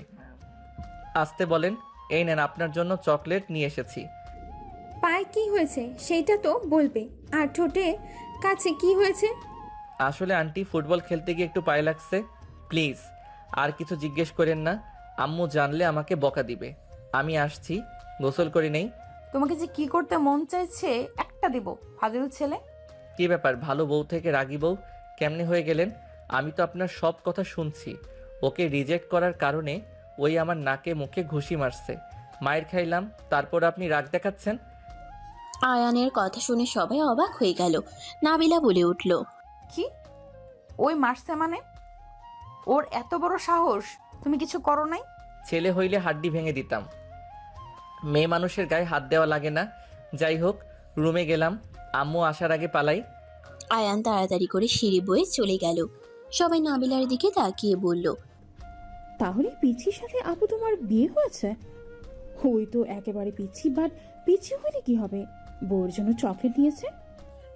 আসতে বলেন। এই নেন, আপনার জন্য চকলেট নিয়ে এসেছি। পায়ে কি হয়েছে সেইটা তো বলবে। আর ঠোঁটে কাছে কি হয়েছে? আসলে আন্টি ফুটবল খেলতে গিয়ে একটু পায়ে লাগছে। প্লিজ আর কিছু জিজ্ঞেস করেন না, আম্মু জানলে আমাকে বকা দিবে। আমি আসছি, গোসল করে নেই। তোমাকে যে কি করতে মন চাইছে একটা দিব, ফাজিল ছেলে। কি ব্যাপার, ভালো বউ থেকে রাগী বউ কেমনে হয়ে গেলেন? আমি তো আপনার সব কথা শুনছি। ওকে রিজেক্ট করার কারণে ওই আমার নাকে মুখে ঘুষি মারছে, মায়ের খাইলাম, তারপর আপনি রাগ দেখাচ্ছেন। আয়ানের কথা শুনে সবাই অবাক হয়ে গেল। নাবিলা বলে উঠল, কি? ওই মারছে মানে? ওর এত বড় সাহস? তুমি কিছু করো নাই? ছেলে হইলে হাড্ডি ভেঙে দিতাম, মেয়ে মানুষের গায়ে হাত দেওয়া লাগে না। যাই হোক, রুমে গেলাম, আম্মু আসার আগে পালাই। আয়ান তাড়াতাড়ি করে সিঁড়ি বয়ে চলে গেল। সবাই নাবিলার দিকে তাকিয়ে বলল, তাহলে পিচ্ছির সাথে আপু তোমার বিয়ে হয়েছে? ওই তো একেবারে পিচ্ছি, বাট পিচ্ছি হলে কি হবে? বউর জন্য চকলেট নিয়েছে।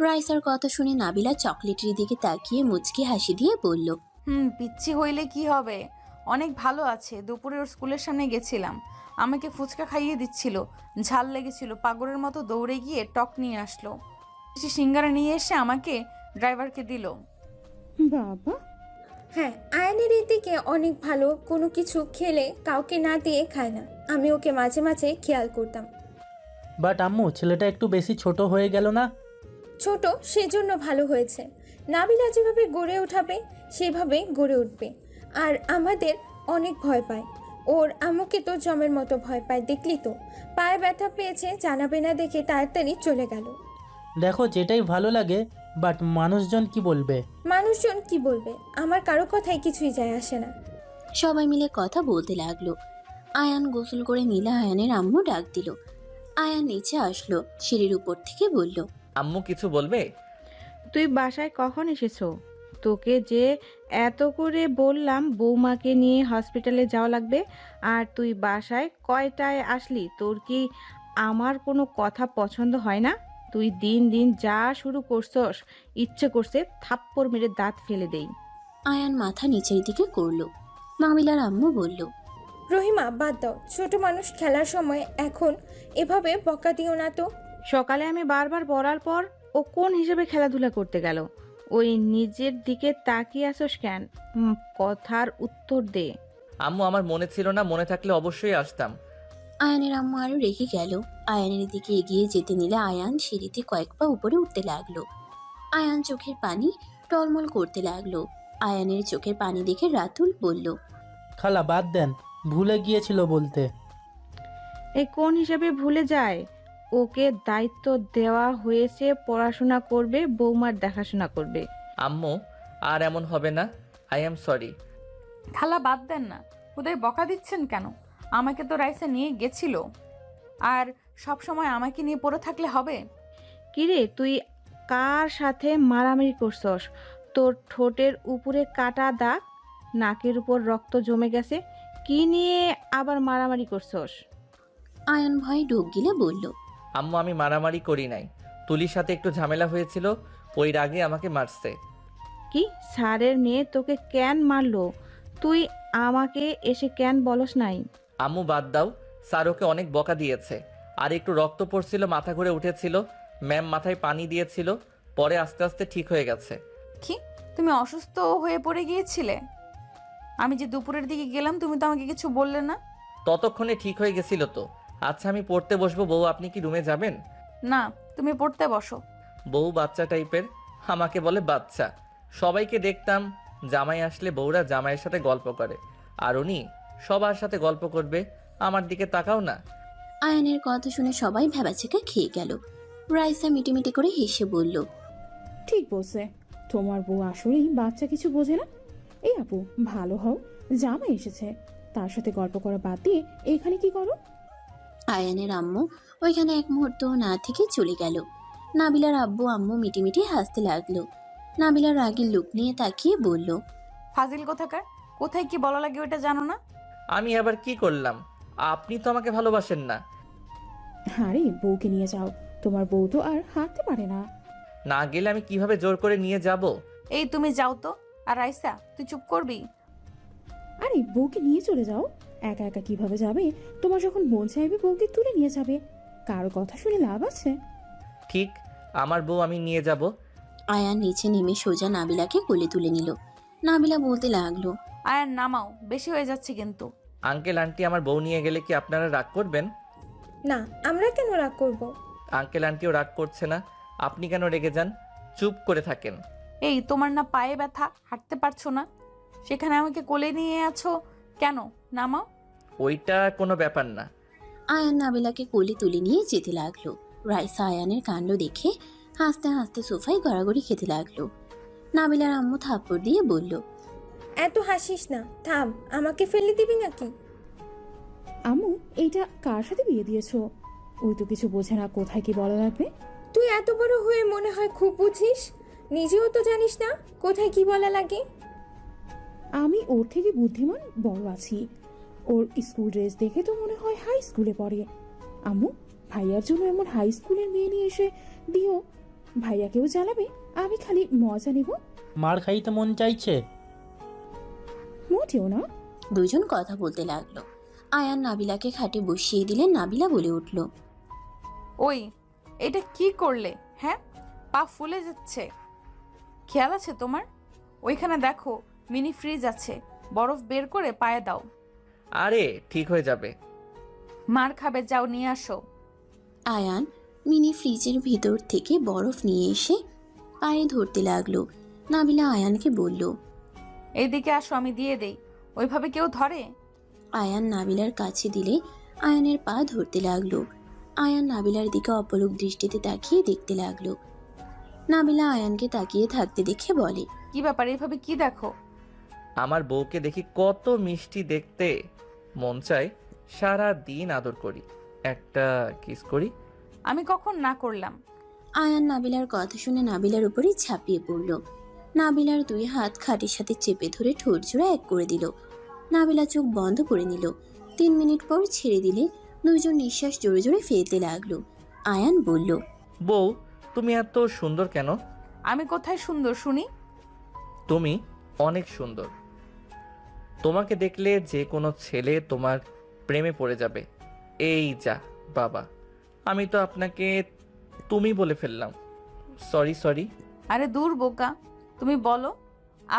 রাইসার কথা শুনে নাবিলা চকলেটের দিকে তাকিয়ে মুচকি হাসি দিয়ে বলল, পিচ্ছি হইলে কি হবে, অনেক ভালো আছে। দুপুরে ওর স্কুলের সামনে গেছিলাম, আমাকে ফুচকা খাইয়ে দিচ্ছিল, ঝাল লেগেছিল, পাগলের মতো দৌড়ে গিয়ে টক নিয়ে আসলো, সে সিঙ্গারা নিয়ে এসে আমাকে ড্রাইভারকে দিল। বাবা। হ্যাঁ, আয়নের এদিকে অনেক ভালো, কোনো কিছু খেলে কাউকে না দিয়ে খায় না। আমি ওকে মাঝে মাঝে খেয়াল করতাম। বাট আম্মু, ছেলেটা একটু বেশি ছোট হয়ে গেল না? ছোট সেজন্য ভালো হয়েছে। নাবিলা যেভাবে গড়ে ওঠাবে সেভাবে গড়ে উঠবে। আর আমাদের অনেক ভয় পায়। ওর আম্মুকে তো জমের মতো ভয় পায়, দেখলি তো। পায়ে ব্যথা পেয়েছে, জানাবে না দেখে তাড়াতাড়ি চলে গেল। দেখো, যেটাই ভালো লাগে, বাট মানুষজন কি বলবে? মানুষজন কি বলবে? আমার কারো কথায় কিছুই যায় আসে না। সবাই মিলে কথা বলতে লাগলো। আয়ান গোসল করে নিলে আয়ানের আম্মু ডাক দিল। আয়ান নিচে আসলো, সিঁড়ির উপর থেকে বলল, আম্মু কিছু বলবে? তুই বাসায় কখন এসেছো? তোকে যে এত করে বললাম বৌমাকে নিয়ে হসপিটালে যাওয়া লাগবে, আর তুই বাসায় কয়টায় আসলি? তোর কি আমার কোনো কথা পছন্দ হয় না? তুই দিন দিন যা শুরু করছস, ইচ্ছে করছে থাপ্পড় মেরে দাঁত ফেলে দেই। আয়ান মাথা নিচের দিকে করলো। নাবিলার আম্মু বলল, রহিমা বাদ দাও, ছোট মানুষ খেলার সময় এখন এভাবে বকা দিও না তো। সকালে আমি বারবার বলার পর ও কোন হিসেবে খেলাধুলা করতে গেল? ওই নিজের দিকে তাকিয়ে আসোস কেন? কথার উত্তর দে। আম্মু আমার মনে ছিল না, মনে থাকলে অবশ্যই আসতাম। আয়ানের আম্মু আরো রেখে গেল। আয়ানের দিকে এগিয়ে যেতে নিলে আয়ান সিঁড়িতে কয়েক পা উপরে উঠতে লাগলো। আয়ান চোখের পানি টলমল করতে লাগলো। আয়ানের চোখের পানি দেখে রাতুল বলল, খালা বাদ দেন, ভুলে গিয়েছিল বলতে। এই কোন হিসেবে ভুলে যায়? ওকে দায়িত্ব দেওয়া হয়েছে, পড়াশোনা করবে, বৌমার দেখাশোনা করবে। আম্মু আর এমন হবে না, আই এম সরি। খালা বাদ দেন না, ওদের বকা দিচ্ছেন কেন? আমাকে তো রাইসা নিয়ে গেছিল, আর সব সময় আমাকে নিয়ে পড়ে থাকলে হবে? কিরে, তুই কার সাথে মারামারি করছস? তোর ঠোঁটের উপরে কাটা দাগ, নাকের উপর রক্ত জমে গেছে, কি নিয়ে আবার মারামারি করছস? আয়ান ভয় ঢোক গিলে বলল, আম্মু আমি মারামারি করি নাই, তুলির সাথে একটু ঝামেলা হয়েছিল, ওই রাগে আমাকে মারছে। কি স্যারের মেয়ে তোকে কেন মারলো? তুই আমাকে এসে কেন বলস নাই? আম্মু বাদ দাও, স্যার ওকে অনেক বকা দিয়েছে। আর একটু রক্ত পড়ছিল, মাথা ঘুরে উঠেছিল, ম্যাম মাথায় পানি দিয়েছিল, পরে আস্তে আস্তে ঠিক হয়ে গেছে। কি তুমি অসুস্থ হয়ে পড়ে গিয়েছিলে? আমি যে দুপুরের দিকে গেলাম তুমি তো আমাকে কিছু বললে না। ততক্ষণে ঠিক হয়ে গেছিল তো। আচ্ছা আমি পড়তে বসবো, বউ আপনি কি রুমে যাবেন? না, তুমি পড়তে বসো। বউ বাচ্চা টাইপের, আমাকে বলে বাচ্চা। সবাইকে দেখতাম জামাই আসলে বউরা জামাইয়ের সাথে গল্প করে, আর উনি সবার সাথে গল্প করবে। আমার দিকে তাকাও না। আয়ানের কথা শুনে সবাই ভেবাচেকা খেয়ে গেল। রাইসা মিটিমিটি করে হেসে বলল, ঠিক বলছে, তোমার বউ আসলেই বাচ্চা কিছু বোঝে না। এই আপু, ভালো হও, জামাই এসেছে, তার সাথে গল্প করা বাদ দিয়ে এখানে কি করো? আয়ানের আম্মু ওইখানে এক মুহূর্ত না থেকে চলে গেল। নাবিলার আব্বু আম্মু মিটিমিটি হাসতে লাগলো। নাবিলার রাগের লুক নিয়ে তাকিয়ে বলল, ফাজিল কোথাকার, কোথায় কি বলা লাগে ওটা জানো না? আমি আবার কি করলাম? আপনি তো আমাকে ভালোবাসেন না। আরে বউকে নিয়ে যাও, তোমার বউ তো আর হাঁটতে পারে না। না গেলে আমি কিভাবে জোর করে নিয়ে যাব? এই তুমি যাও তো। আর রাইসা, তুই চুপ করবি? আরে বউকে নিয়ে চলে যাও, একা একা কিভাবে যাবে? তোমার যখন মন চাইবে বউকে তুলে নিয়ে যাবে, কারো কথা শুনে লাভ আছে? ঠিক, আমার বউ আমি নিয়ে যাব। আয়ান নিচে নেমে সোজা নাবিলাকে কোলে তুলে নিল। নাবিলা বলতে লাগলো, আয়ার নামাও, বেশি হয়ে যাচ্ছে কিন্তু। আঙ্কেল আন্টি আমার বউ নিয়ে গেলে কি আপনারা রাগ করবেন? না, আমরা কেন রাগ করব? আঙ্কেল আন্টিও রাগ করছে না, আপনি কেন রেগে যান? চুপ করে থাকেন। এই তোমার না পায়ে ব্যথা, হাঁটতে পারছো না, সেখানে আমাকে কোলে নিয়ে আছো কেন? নামাও। ওইটা কোনো ব্যাপার না। আয়ান নাবিলাকে কোলে তুলে নিয়ে যেতে লাগলো। রাইসা আয়ানের কাণ্ড দেখে হাসতে হাসতে সোফায় গড়াগড়ি খেতে লাগলো। নাবিলার আম্মু থাপ্পড় দিয়ে বলল, এত হাসিস না, থাম, আমাকে ফেলে দিবি নাকি? আম্মু, এইটা কার সাথে বিয়ে দিয়েছো? ওই তো কিছু বোঝে না কোথায় কি বলা লাগবে। তুই এত বড় হয়ে মনে হয় খুব বুঝিস, নিজেও তো জানিস না কোথায় কি বলা লাগে। আমি ওর থেকে বুদ্ধিমান বড় আছি। ওর স্কুল ড্রেস দেখে তো মনে হয় হাই স্কুলে পড়ে। আম্মু, ভাইয়ার জন্য এমন হাই স্কুলের মেয়ে নিয়ে এসে দিও, ভাইয়াকেও জ্বালাবে, আমি খালি মজা নেব। মার খাইতে মন চাইছে? মোটেও না। দুজন কথা বলতে লাগলো। আয়ান নাবিলাকে খাটে বসিয়ে দিলে নাবিলা বলে উঠল, ওই, এটা কি করলে? হ্যাঁ, পা ফুলে যাচ্ছে, খেয়াল আছে তোমার? ওইখানে দেখো মিনি ফ্রিজ আছে, বরফ বের করে পায়ে দাও। আরে ঠিক হয়ে যাবে। মার খাবে, যাও নিয়ে আসো। আয়ান মিনি ফ্রিজের ভিতর থেকে বরফ নিয়ে এসে পায়ে ধরতে লাগলো। নাবিলা আয়ানকে বলল, এইদিকে আসো, আমি দিয়ে দেই। ওইভাবে কেউ ধরে? আয়ান নাবিলার কাছে দিলে আয়ানের পা ধরতে লাগলো। আয়ান নাবিলার দিকে অপলক দৃষ্টিতে তাকিয়ে দেখতে লাগলো। নাবিলা আয়ানকে তাকিয়ে থাকতে দেখে বলে, কি ব্যাপার, এইভাবে কি দেখো? আমার বউকে দেখি কত মিষ্টি দেখতে, মন চায় সারা দিন আদর করি, একটা কিস করি। আমি কখন না করলাম? আয়ান নাবিলার কথা শুনে নাবিলার উপরে ঝাঁপিয়ে পড়ল। নাবিলার দুই হাত খাটের সাথে চেপে ধরে ঠোঁট জোড়া এক করে দিল। নাবিলা চোখ বন্ধ করে নিল। 3 মিনিট পর ছেড়ে দিলে দুইজন নিঃশ্বাস জোরে জোরে ফেলতে লাগলো। আয়ান বলল, বউ তুমি এত সুন্দর কেন? আমি কোথায় সুন্দর শুনি? তুমি অনেক সুন্দর। তোমাকে দেখলে যে কোনো ছেলে তোমার প্রেমে পড়ে যাবে। এই যা বাবা, আমি তো আপনাকে তুমি বলে ফেললাম, সরি সরি। আরে দূর বোকা, তুমি বলো।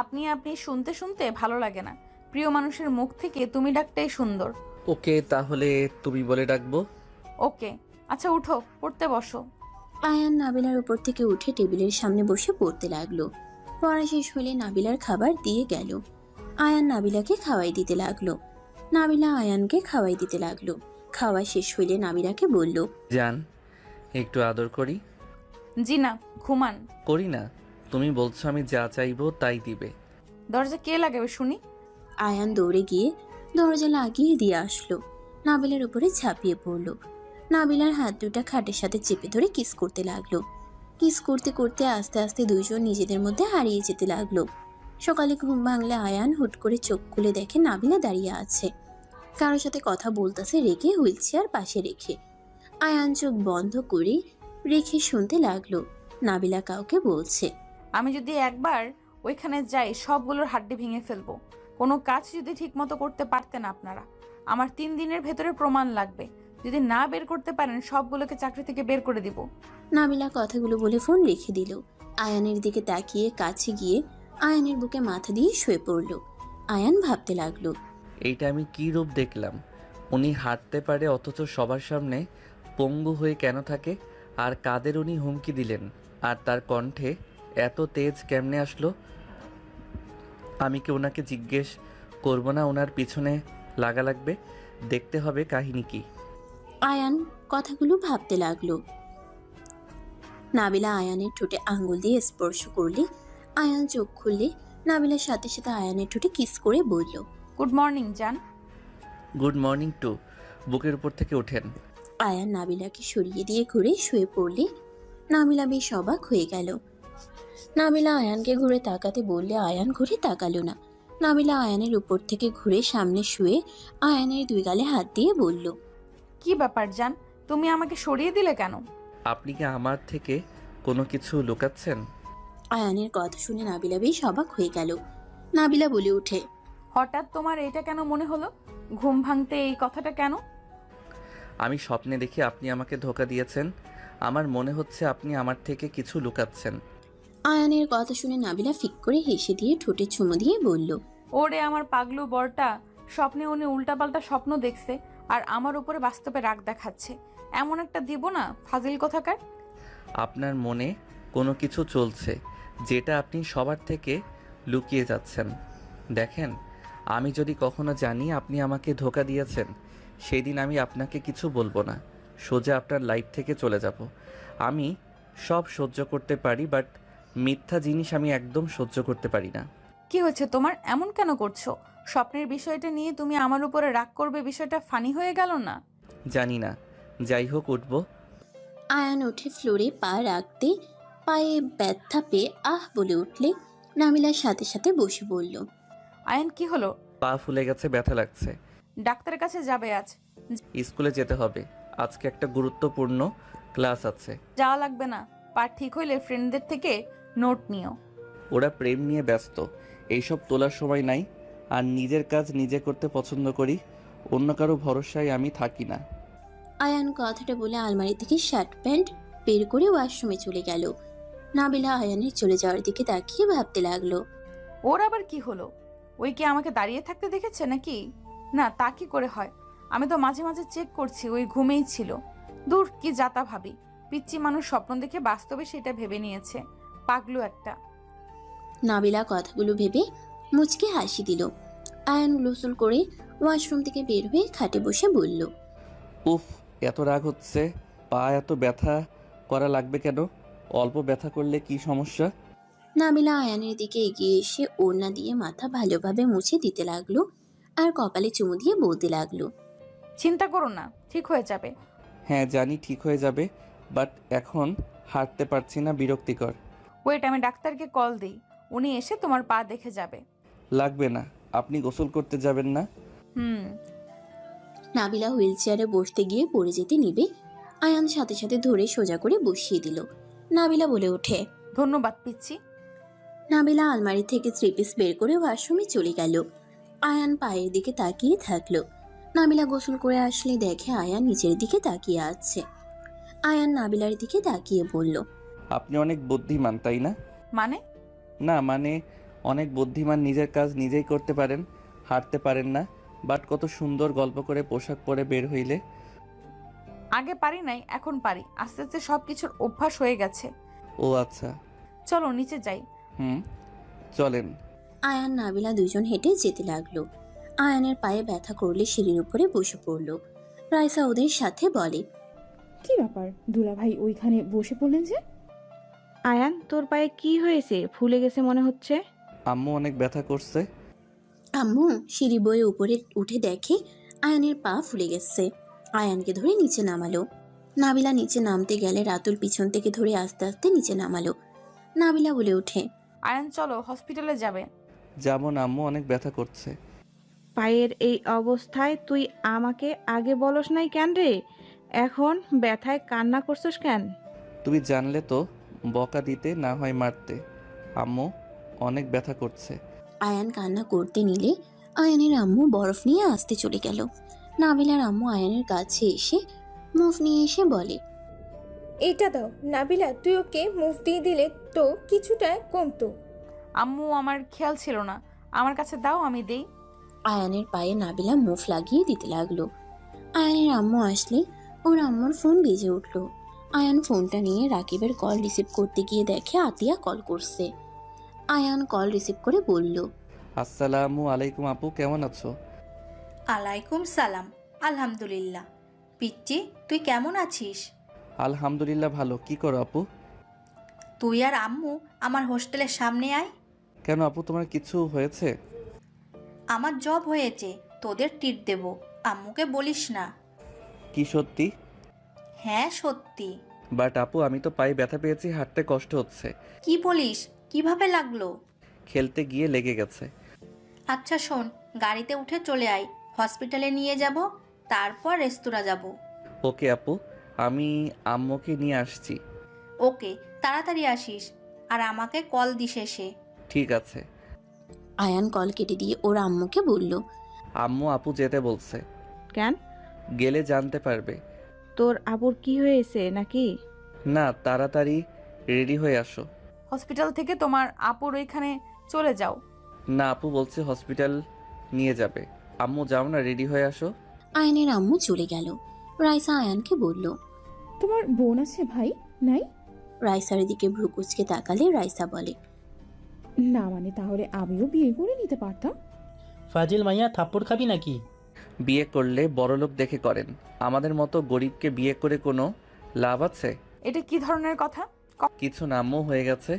আপনি আপনি শুনতে শুনতে ভালো লাগে না। প্রিয় মানুষের মুখ থেকে তুমি ডাকটাই সুন্দর। ওকে, তাহলে তুমি বলে ডাকবো। ওকে, আচ্ছা উঠো, পড়তে বসো। আয়ান নাবিলার উপর থেকে উঠে টেবিলের সামনে বসে পড়তে লাগলো। পড়া শেষ হলে নাবিলার খাবার দিয়ে গেল। আয়ান নাবিলাকে খাওয়াই দিতে লাগলো। নাবিলা আয়ানকে খাওয়াই দিতে লাগলো। খাওয়া শেষ হইলে নাবিলাকে বলল, জান একটু আদর করি। জি না, ঘুমান। করি না, তুমি বলছো আমি যা চাইবো তাই দিবে। দরজা কে লাগাবে শুনি? আয়ান দৌড়ে গিয়ে দরজা লাগিয়ে দিয়ে আসলো। নাবিলার উপরে ঝাঁপিয়ে পড়লো। নাবিলার হাত দুটা খাটের সাথে চেপে ধরে কিস করতে লাগলো। কিস করতে করতে আস্তে আস্তে দুইজন নিজেদের মধ্যে হারিয়ে যেতে লাগলো। সকালে ঘুম ভাঙলে আয়ান হুট করে চোখ খুলে দেখে নাবিলা দাঁড়িয়ে আছে, কারোর সাথে কথা বলতেছে রেখে, হুইল চেয়ার পাশে রেখে। আয়ান চোখ বন্ধ করে রেখে শুনতে লাগলো নাবিলা কাউকে বলছে। আমি যদি একবার ওইখানে যাই সবগুলোর হাড্ডি ভেঙে ফেলবো। কোনো কাজ যদি ঠিকমতো করতে পারতেন আপনারা। আমার 3 দিনের ভেতরে প্রমাণ লাগবে। যদি না বের করতে পারেন সবগুলোকে চাকরি থেকে বের করে দিব। নাবিলা কথাগুলো বলে ফোন রেখে দিল। আয়ানের দিকে তাকিয়ে কাছে গিয়ে আয়ানের বুকে মাথা দিয়ে শুয়ে পড়ল। আয়ান ভাবতে লাগলো, এইটা আমি কি রূপ দেখলাম? উনি হাঁটতে পারে অথচ সবার সামনে পঙ্গু হয়ে কেন থাকে? আর কাদের উনি হুমকি দিলেন? আর তার কণ্ঠে এত তেজ কেমনে আসলো? আমি কি ওনাকে জিজ্ঞেস করব না ওনার পিছনে লাগা লাগবে? দেখতে হবে কাহিনী কি। আয়ান কথাগুলো ভাবতে লাগলো। নাবিলা আয়ানের ঠোঁটে আঙ্গুল দিয়ে স্পর্শ করলে আয়ান চোখ খুললে নাবিলার সাথে সাথে আয়ানের ঠোঁটে কিস করে বলল, গুড মর্নিং জান। Good morning to. বুকের উপর থেকে ওঠেন। আয়ান নাবিলাকে সরিয়ে দিয়ে ঘুরে শুয়ে পড়লে নাবিলা বেশ অবাক হয়ে গেল। নাবিলা আয়ানকে ঘুরে তাকাতে বললে আয়ান ঘুরে তাকালো না। নাবিলা আয়ানের উপর থেকে ঘুরে সামনে শুয়ে আয়ানের 2 গালে হাত দিয়ে বলল, কি ব্যাপার জান, তুমি আমাকে সরিয়ে দিলে কেন? আপনি কি আমার থেকে কোনো কিছু লুকাচ্ছেন? আয়ানের কথা শুনে নাবিলা বেশ অবাক হয়ে গেল। নাবিলা বলে ওঠে, হঠাৎ তোমার এটা কেন মনে হলো? ঘুম ভাঙতে এই কথাটা কেন? আমি স্বপ্নে দেখি আপনি আমাকে ধোঁকা দিয়েছেন। আমার মনে হচ্ছে আপনি আমার থেকে কিছু লুকাচ্ছেন। আয়ানের কথা শুনে নাবিলা ফিক করে হেসে দিয়ে ঠোঁটে চুমু দিয়ে বলল, ওরে আমার পাগলু বরটা, স্বপ্নে উনি উল্টাপাল্টা স্বপ্ন দেখছে আর আমার উপরে বাস্তবে রাগ দেখাচ্ছে। এমন একটা দিব না ফাজিল কোথাকার। আপনার মনে কোনো কিছু চলছে যেটা আপনি সবার থেকে লুকিয়ে যাচ্ছেন। দেখেন, আমি যদি কখনো জানি আপনি আমাকে ধোঁকা দিয়েছেন, সেই দিন আমি আপনাকে কিছু বলবো না, সোজা আপনার লাইফ থেকে চলে যাব। আমি সব সহ্য করতে পারি, বাট মিথ্যা জিনিস আমি একদম সহ্য করতে পারি না। কি হচ্ছে তোমার? এমন কেন করছো? স্বপ্নের বিষয়টা নিয়ে তুমি আমার উপরে রাগ করবে, বিষয়টা ফানি হয়ে গেল না? জানি না, যাই হোক উঠবো। আয়ান উঠে ফ্লোরে পা রাখতে পায়ে ব্যথা পেয়ে আহ বলে উঠলে নাবিলার সাথে সাথে বসে বলল, আয়ন কি হলো? পা ফুলে গেছে, ব্যথা লাগছে। ডাক্তারের কাছে যাবে আজ? স্কুলে যেতে হবে, আজকে একটা গুরুত্বপূর্ণ ক্লাস আছে। যাওয়া লাগবে না, পা ঠিক হইলে ফ্রেন্ডদের থেকে নোট নিও। ওরা প্রেম নিয়ে ব্যস্ত, এইসব তোলার সময় নাই। আর নিজের কাজ নিজে করতে পছন্দ করি, অন্য কারো ভরসায় আমি থাকি না। আয়ান কথাটা বলে আলমারি থেকে শার্ট প্যান্ট বের করে ওয়াশরুমে চলে গেল। নাবিলা আয়ানের চলে যাওয়ার দিকে তাকিয়ে ভাবতে লাগলো, ওর আবার কি হলো? ওই কি আমাকে দাঁড়িয়ে থাকতে দেখেছে নাকি? না, তা কি করে হয়? আমি তো মাঝে মাঝে চেক করছি, ওই ঘুমেই ছিল। দূর, কি যাতা ভাবি। পিচ্চি মানুষ স্বপ্ন দেখে বাস্তবে সেটা ভেবে নিয়েছে। পাগলু একটা। নাবিলা কথাগুলো ভেবে মুচকে হাসি দিল। আয়ান গোসল করে ওয়াশরুম থেকে বের হয়ে খাটে বসে বলল, উফ, এত রাগ হচ্ছে। পা এত ব্যথা করা লাগবে কেন? অল্প ব্যথা করলে কি সমস্যা? নাবিলা আয়ানের দিকে এগিয়ে এসে ওড়না দিয়ে মাথা ভালোভাবে মুছে দিতে লাগলো আর কপালে চুমু দিয়ে বলতে লাগলো, চিন্তা করো না, ঠিক হয়ে যাবে। হ্যাঁ জানি ঠিক হয়ে যাবে, বাট এখন হাঁটতে পারছি না, বিরক্তিকর। ওয়েট, আমি ডাক্তারকে কল দিই, উনি এসে তোমার পা দেখে যাবে। লাগবে না, আপনি গোসল করতে যাবেন না? হুম। নাবিলা হুইল চেয়ারে বসতে গিয়ে পড়ে যেতে নিবে, আয়ান সাথে সাথে ধরে সোজা করে বসিয়ে দিল। নাবিলা বলে ওঠে, ধন্যবাদ পিচ্ছি। নাবিলা আলমারি থেকে 3 পিস বের করে ওয়াশরুমে চলে গেল। আয়ান পায়ের দিকে তাকিয়ে থাকলো। নাবিলা গোসল করে আসলে দেখে আয়ান নিচের দিকে তাকিয়ে আছে। আয়ান নাবিলার দিকে তাকিয়ে বলল, আপনি অনেক বুদ্ধিমান, তাই না? মানে? না মানে অনেক বুদ্ধিমান, নিজের কাজ নিজেই করতে পারেন, হাঁটতে পারেন না, বাট কত সুন্দর গল্প করে পোশাক পরে বের হইলে। আগে পারি নাই, এখন পারি। আস্তে আস্তে সবকিছুর অভ্যাস হয়ে গেছে। ও আচ্ছা। চলো নিচে যাই। চলেন। আয়ান নাবিলা দুজন হেঁটে যেতে লাগলো। আয়ানের পায়ে ব্যথা করলে সিঁড়ির উপরে বসে পড়লো। রাইসা ওদের সাথে বলে, কি ব্যাপার দুলা ভাই ওইখানে বসে পড়লেন যে? আয়ান, তোর পায়ে কি হয়েছে? ফুলে গেছে মনে হচ্ছে। আম্মু অনেক ব্যথা করছে। আম্মু সিঁড়ি বয়ে উপরে উঠে দেখে আয়ানের পা ফুলে গেছে। আয়ানকে ধরে নিচে নামালো। নাবিলা নিচে নামতে গেলে রাতুল পিছন থেকে ধরে আস্তে আস্তে নিচে নামালো। নাবিলা বলে ওঠে, আয়ান চলো, হসপিটালে যাবে। যেমন আম্মু অনেক ব্যথা করছে। পায়ের এই অবস্থায় তুই আমাকে আগে বলস নাই কেন রে? এখন ব্যথায় কান্না করছিস কেন? তুমি জানলে তো বকা দিতে, না হয় মারতে। আম্মু অনেক ব্যথা করছে। আয়ান কান্না করতে নিলে আয়ানের আম্মু বরফ নিয়ে আসতে চলে গেল। নাবিলার আম্মু আয়ানের কাছে এসে মুভ নিয়ে এসে বলে, এটা দাও নাবিলা, তুই ওকে মুভ দিয়ে দিলে তো কিছুটা কমতো। আম্মু আমার খেয়াল ছিল না, আমার কাছে দাও, আমি দেই। আয়ানের পায়ে নাবিলা মুভ লাগিয়ে দিতে লাগলো। আয়ানের আম্মু আসলে ওর আম্মুর ফোন বেজে উঠলো। আয়ান ফোনটা নিয়ে রাকিবের কল রিসিভ করতে গিয়ে দেখে আতিয়া কল করছে। আয়ান কল রিসিভ করে বলল, আসসালামু আলাইকুম আপু, কেমন আছো? আলাইকুম সালাম, আলহামদুলিল্লাহ। পিচ্চি, তুই কেমন আছিস? আলহামদুলিল্লাহ ভালো। কি করো আপু? তুই আর আম্মু আমার হোস্টেলের সামনে আয়। কেন আপু, তোমার কিছু হয়েছে? আমার জব হয়েছে, তোদের ট্রিট দেব, আম্মুকে বলিস না। কি সত্যি? হ্যাঁ সত্যি। বাট আপু, আমি তো পায়ে ব্যথা পেয়েছি, হাঁটতে কষ্ট হচ্ছে। কি বলিস? কিভাবে লাগলো? খেলতে গিয়ে লেগে গেছে। আচ্ছা শোন, গাড়িতে উঠে চলে আয়, হসপিটালে নিয়ে যাব, তারপর রেস্তোরাঁ যাব। ওকে আপু, আমি আম্মুকে নিয়ে আসছি। ওকে, তাড়াতাড়ি আসিস, আর আমাকে কল দিস এসে। ঠিক আছে। আয়ান কল কেটে দিয়ে ওর আম্মুকে বলল, আম্মু আপু যেতে বলছে। কেন? গেলে জানতে পারবে। তোর আবুর কি হয়েছে নাকি? না, তাড়াতাড়ি রেডি হয়ে আসো। হসপিটাল থেকে তোমার আপুর ওইখানে চলে যাও। না, আপু বলছে হসপিটাল নিয়ে যাবে। আম্মু যাও না, রেডি হয়ে আসো। আয়ানের আম্মু চলে গেল। রাইসা আয়ানকে বলল, তোমার বোন আছে ভাই? নাই? রাইসার দিকে ভ্রু কুচকে তাকালে রাইসা বলে, না মানে তাহলে আমিও বিয়ে করে নিতে পারতাম। ফাজিল মাইয়া, থাপ্পড় খাবি নাকি? বিয়ে করলে বড়লোক দেখে করেন, আমাদের মতো গরিবকে বিয়ে করে কোনো লাভ আছে? এটা কি ধরনের কথা? কিছু না আম্মু, হয়ে গেছে।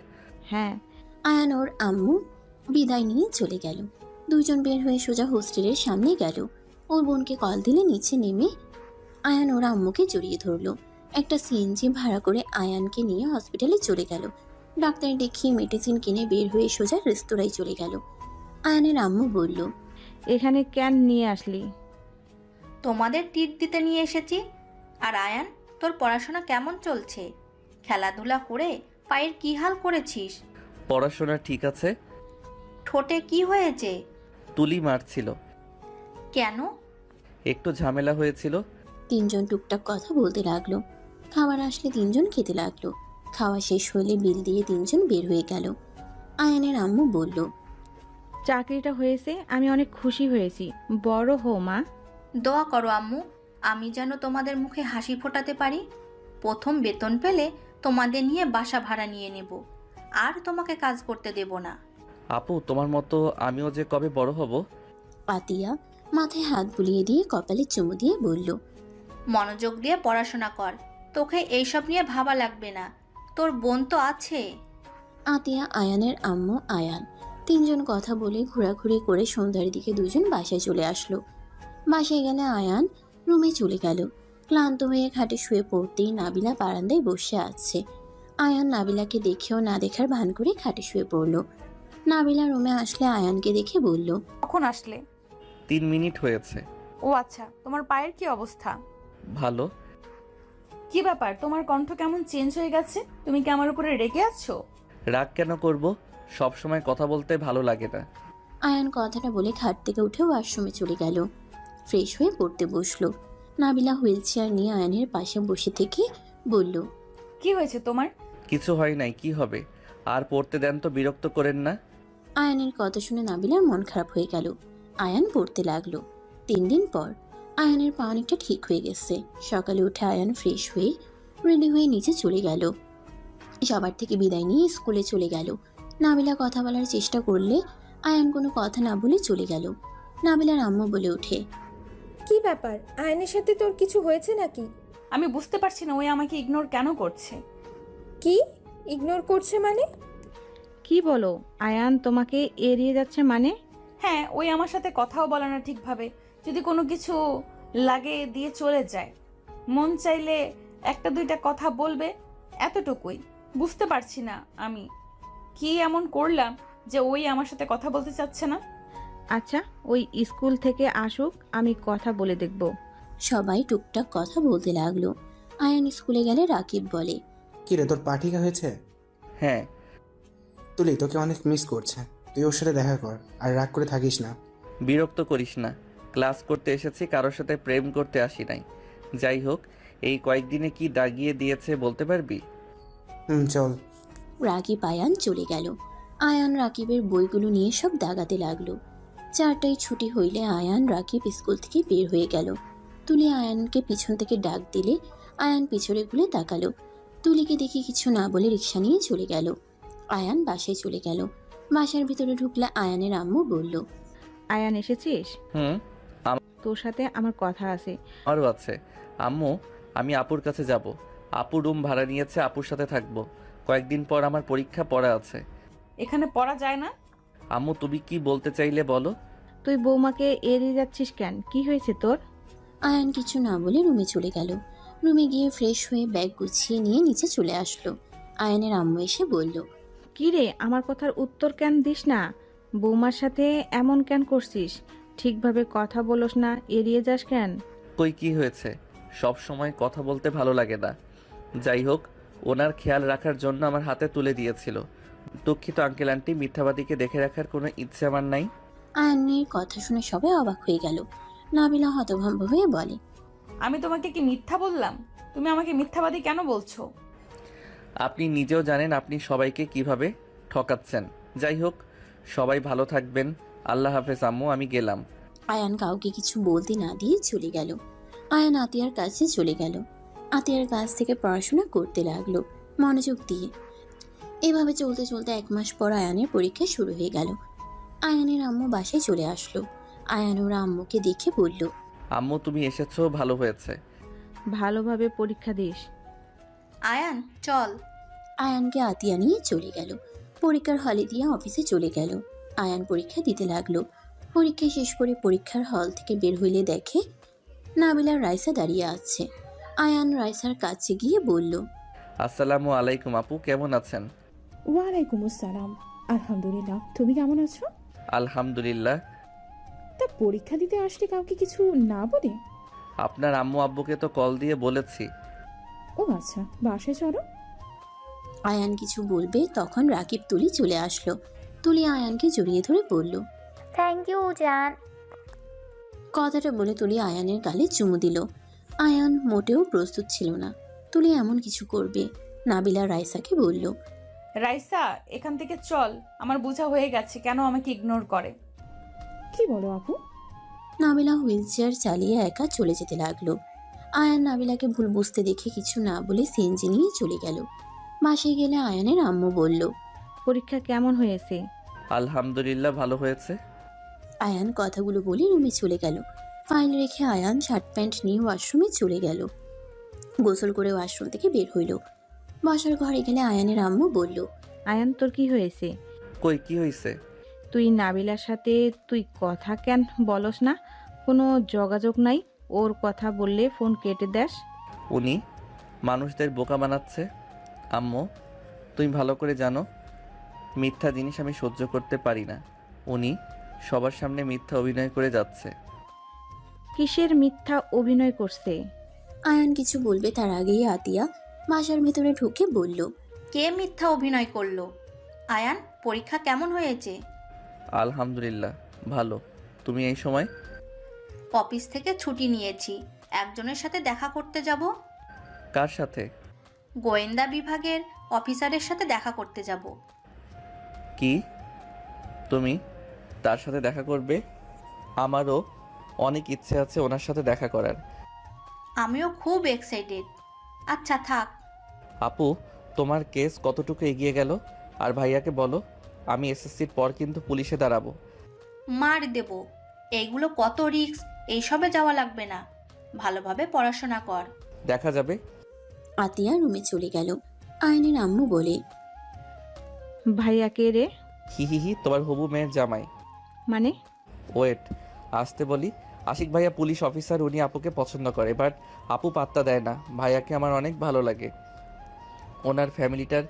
হ্যাঁ। আয়ান ওর আম্মু বিদায় নিয়ে চলে গেল। দুইজন বের হয়ে সোজা হোস্টেলের সামনে গেল। ওর বোনকে কল দিলে নিচে নেমে আয়ান ওর আম্মুকে জড়িয়ে ধরলো। একটা সিএনজি ভাড়া করে আয়ানকে নিয়ে হসপিটালে চলে গেল। ডাক্তার দেখিয়ে মেডিসিন কিনে বের হয়ে সোজা রেস্তোরাঁয় চলে গেল। আয়ানের আম্মু বলল, এখানে কেন নিয়ে আসলি? তোমাদের ট্রিট দিতে নিয়ে এসেছি। আর আয়ান, তোর পড়াশোনা কেমন চলছে? খেলাধুলা করে পায়ের কি হাল করেছিস? পড়াশোনা ঠিক আছে। ঠোঁটে কি হয়েছে? তুলি মারছিল। কেন? একটু ঝামেলা হয়েছিল। তিনজন টুকটাক কথা বলতে লাগলো। খাবার আসলে তিনজন খেতে লাগলো। খাওয়া শেষ হলে বিল দিয়ে তিনজন বের হয়ে গেল। আয়ানের আম্মু বলল, চাকরিটা হয়েছে, আমি অনেক খুশি হয়েছি। বড় হো মা। দোয়া করো আম্মু, আমি যেন তোমাদের মুখে হাসি ফোটাতে পারি। প্রথম বেতন পেলে তোমাদের নিয়ে বাসা ভাড়া নিয়ে নেব, আর তোমাকে কাজ করতে দেব না। আপু, তোমার মতো আমিও যে কবে বড় হব। পাতিয়া মাথায় হাত বুলিয়ে দিয়ে কপালে চুমু দিয়ে বলল, মনোযোগ দিয়ে পড়াশোনা কর, তোকে এইসব নিয়ে ভাবা লাগবে না, তোর বোন তো আছে। আতিয়া, আয়ানের আম্মু, আয়ান তিনজন কথা বলে ঘোরাঘুরি করে সন্ধ্যার দিকে দুজন বাসায় চলে আসলো। বাসায় গেলে আয়ান রুমে চলে গেল। ক্লান্ত হয়ে খাটে শুয়ে পড়তেই নাবিলা বারান্দায় বসে আছে। আয়ান নাবিলাকে দেখেও না দেখার ভান করে খাটে শুয়ে পড়ল। নাবিলা রুমে আসলে আয়ানকে দেখে বলল, কখন আসলে? 3 মিনিট হয়েছে। ও আচ্ছা, তোমার পায়ের কি অবস্থা? ভালো। কি ব্যাপার, তোমার কণ্ঠ কেমন চেঞ্জ হয়ে গেছে? তুমি কি আমার উপরে রেগে আছো? রাগ কেন করব, সব সময় কথা বলতে ভালো লাগে না। আয়ান কথাটা বলে খাট থেকে উঠে ওয়াশরুমে চলে গেল। ফ্রেশ হয়ে পড়তে বসলো। নাবিলা হুইল চেয়ার নিয়ে আয়ানের পাশে বসে থেকে বলল, কি হয়েছে তোমার? কিছু হয় নাই, কি হবে? আর পড়তে দেন তো, বিরক্ত করেন না। আয়ানের কথা শুনে নাবিলার মন খারাপ হয়ে গেল। আয়ান পড়তে লাগলো। 3 দিন পর আয়ানের পা অনেকটা ঠিক হয়ে গেছে। সকালে উঠে আয়ান ফ্রেশ হয়ে রেডি হয়ে নিচে চলে গেল। সবার থেকে বিদায় নিয়ে স্কুলে চলে গেল। নাবিলা কথা বলার চেষ্টা করলে আয়ান কোনো কথা না বলে চলে গেল। নাবিলার আম্মু বলে ওঠে, কি ব্যাপার, আয়নের সাথে তোর কিছু হয়েছে নাকি? আমি বুঝতে পারছি না ওই আমাকে ইগনোর কেন করছে। কি ইগনোর করছে মানে? কি বলো? আয়ান তোমাকে এড়িয়ে যাচ্ছে মানে? হ্যাঁ, ওই আমার সাথে কথাও বলে না ঠিকভাবে। যদি কোনো কিছু লাগে দিয়ে চলে যায়, মন চাইলে একটা দুইটা কথা বলবে, এতটুকুই। বুঝতে পারছি না আমি কি এমন করলাম যে ওই আমার সাথে কথা বলতে চাচ্ছে না। আচ্ছা, ওই স্কুল থেকে আসুক, আমি কথা বলে দেখব। সবাই টুকটাক কথা বলতে লাগলো। আয়ান স্কুলে গেলে রাকিব বলে, কি রে, তোর পা ঠিক হয়েছে? হ্যাঁ। তুলি তোকে অনেক মিস করছে, তুই ওর সাথে দেখা কর আর রাগ করে থাকিস না। বিরক্ত করিস না, ক্লাস করতে এসেছি, কারোর সাথে প্রেম করতে আসি নাই। যাই হোক, এই কয়েকদিনে কি দাগিয়ে দিয়েছে বলতে পারবি? চল। রাকিব আয়ান চলে গেল। আয়ান রাকিবের বইগুলো নিয়ে সব দাগাতে লাগলো। 4টায় ছুটি হইলে আয়ান রাকিব স্কুল থেকে বের হয়ে গেল। তুলি আয়ানকে পিছন থেকে ডাক দিলে আয়ান পিছনে ঘুরে তাকালো। তুলিকে দেখে কিছু না বলে রিক্সা নিয়ে চলে গেল। আয়ান বাসায় চলে গেল। বাসার ভিতরে ঢুকলে আয়ানের আম্মু বলল, আয়ান এসেছিস? হুম, তোর সাথে আমার কথা আছে। আরও আছে। আম্মু, আমি আপুর কাছে যাব। আপু রুম ভাড়া নিয়েছে, আপুর সাথে থাকবো। কয়েকদিন পর আমার পরীক্ষা পড়া আছে। এখানে পড়া যায় না? আম্মু, তুমি কি বলতে চাইলে বলো। তুই বৌমাকে এড়িয়ে যাচ্ছিস কেন? কি হয়েছে তোর? আয়ান কিছু না বলে রুমে চলে গেল। রুমে গিয়ে ফ্রেশ হয়ে ব্যাগ গুছিয়ে নিয়ে নিচে চলে আসলো। আয়ানের আম্মু এসে বলল, কি রে, আমার কথার উত্তর কেন দিস না? বৌমার সাথে এমন কেন করছিস? ঠিকভাবে কথা বলোস না, এড়িয়ে যাস কেন? কই, কি হয়েছে? সব সময় কথা বলতে ভালো লাগে না। যাই হোক, ওনার খেয়াল রাখার জন্য আমার হাতে তুলে দিয়েছিল। দুঃখিত আঙ্কেল আন্টি, মিথ্যাবাদীকে দেখে রাখার কোনো ইচ্ছে আমার নাই। আয়ানের কথা শুনে সবাই অবাক হয়ে গেল। নাবিলা হতভম্ব হয়ে বলে, আমি তোমাকে কি মিথ্যা বললাম? তুমি আমাকে মিথ্যাবাদী কেন বলছো? আপনি নিজেও জানেন আপনি সবাইকে কিভাবে ঠকাচ্ছেন। যাই হোক, সবাই ভালো থাকবেন। আল্লাহ হাফেজ আম্মু, আমি গেলাম। আয়ান কাউকে কিছু বলতে না দিয়ে চলে গেল। আয়ান আতিয়ার কাছে চলে গেল। আতিয়ার কাছ থেকে পড়াশোনা করতে লাগলো মনোযোগ দিয়ে। এভাবে চলতে চলতে 1 মাস পর আয়ানের পরীক্ষা শুরু হয়ে গেল। আয়ানের আম্মু বাসায় চলে আসলো। আয়ান ওর আম্মুকে দেখে বলল, আম্মু, তুমি এসেছো, ভালো হয়েছে। ভালোভাবে পরীক্ষা দিস। আয়ান চল। আয়ানকে আতিয়া নিয়ে চলে গেল। পরীক্ষার হলে দিয়ে অফিসে চলে গেল। আয়ান পরীক্ষা দিতে লাগলো। পরীক্ষা শেষ করে পরীক্ষার হল থেকে বের হইলে দেখে নাবিলার রাইসা দাঁড়িয়ে আছে। আয়ান রাইসার কাছে গিয়ে বলল, আসসালামু আলাইকুম আপু, কেমন আছেন? ওয়ালাইকুম আসসালাম। আলহামদুলিল্লাহ, তুমি কেমন আছো? আলহামদুলিল্লাহ। তা পরীক্ষা দিতে আসলে কাউকে কিছু না বলে? আপনার আম্মু আব্বুকে তো কল দিয়ে বলেছি। ও আচ্ছা, বাসায় চলো। আয়ান কিছু বলবে তখন রাকিব তুলি চলে আসলো। তুলি আয়ানকে জড়িয়ে ধরে বলল, থ্যাংক ইউ জান। কথাটা বলে তুলি আয়ানের গালে চুমু দিল। আয়ান মোটেও প্রস্তুত ছিল না তুলি এমন কিছু করবে। নাবিলা রাইসাকে বলল, রাইসা, এখান থেকে চল, আমার বোঝা হয়ে গেছে কেন আমাকে ইগনোর করে। কি বলো আপু? নাবিলা হুইল চেয়ার চালিয়ে একা চলে যেতে লাগলো। আয়ান নাবিলাকে ভুল বুঝতে দেখে কিছু না বলে সিএনজি নিয়ে চলে গেল। বাসায় গেলে আয়ানের আম্মু বলল, পরীক্ষা কেমন হয়েছে? আলহামদুলিল্লাহ, ভালো হয়েছে। আয়ান কথাগুলো বলে রুমে চলে গেল। ফাইল রেখে আয়ান শার্ট প্যান্ট নিয়ে ওয়াশরুমে চলে গেল। গোসল করে ওয়াশরুম থেকে বের হইল। বাসার ঘরে গেলে আয়ানের আম্মু বলল, আয়ান, তোর কি হয়েছে? কই, কি হয়েছে? তুই নাবিলার সাথে তুই কথা কেন বলস না? কোনো যোগাযোগ নাই? ওর কথা বললে ফোন কেটে দেস। উনি মানুষদের বোকা বানাচ্ছে। আম্মু, তুমি ভালো করে জানো মিথ্যা জিনিস আমি সহ্য করতে পারি না। উনি সবার সামনে মিথ্যা অভিনয় করে যাচ্ছে। কিসের মিথ্যা অভিনয় করছে? আয়ান কিছু বলবে তার আগেই আতিয়া বাসার ভিতরে ঢুকে বলল, কে মিথ্যা অভিনয় করলো? আয়ান, পরীক্ষা কেমন হয়েছে? আলহামদুলিল্লাহ, ভালো। তুমি এই সময়? অফিস থেকে ছুটি নিয়েছি, একজনের সাথে দেখা করতে যাব। কার সাথে? গোয়েন্দা বিভাগের অফিসারের সাথে দেখা করতে যাব। কি, তুমি তার সাথে দেখা করবে? আমারও অনেক ইচ্ছে আছে ওনার সাথে দেখা করার। আমিও খুব এক্সাইটেড। আচ্ছা থাক। আপু, তোমার কেস কতটুকু এগিয়ে গেল? আর ভাইয়াকে বলো আমি এসএসসির পর কিন্তু পুলিশে দাঁড়াবো। মার দেব। এইগুলো কত রিস্ক, এইসবে যাওয়া লাগবে না। ভালোভাবে পড়াশোনা কর। দেখা যাবে। আতিয়া রুমে চলে গেল। আয়নের আম্মু বলে, ভাইয়া কে রে? হি হি হি, তোমার হবু মেয়ের জামাই। মানে? ওয়েট, আসতে বলি। আশিক ভাইয়া পুলিশ অফিসার, উনি আপুকে পছন্দ করে, বাট আপু পাত্তা দেয় না। ভাইয়াকে আমার অনেক ভালো লাগে। ওনার ফ্যামিলিটার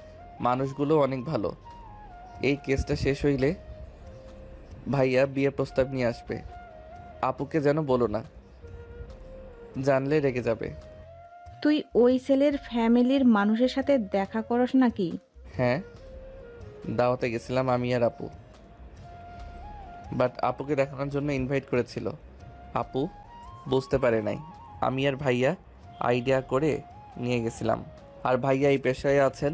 মানুষগুলো অনেক ভালো। এই কেসটা শেষ হইলে ভাইয়া বিয়ে প্রস্তাব নিয়ে আসবে। আপুকে যেন বলো না, জানলে রেগে যাবে। তুই ওই ছেলের ফ্যামিলির মানুষের সাথে দেখা করস নাকি? হ্যাঁ। দাওয়াতে গেছিলাম আমি আর আপু, বাট আপুকে দেখানোর জন্য ইনভাইট করেছিল। আপু বুঝতে পারে নাই, আমি আর ভাইয়া আইডিয়া করে নিয়ে গেছিলাম। আর ভাইয়া এই পেশায় আছেন,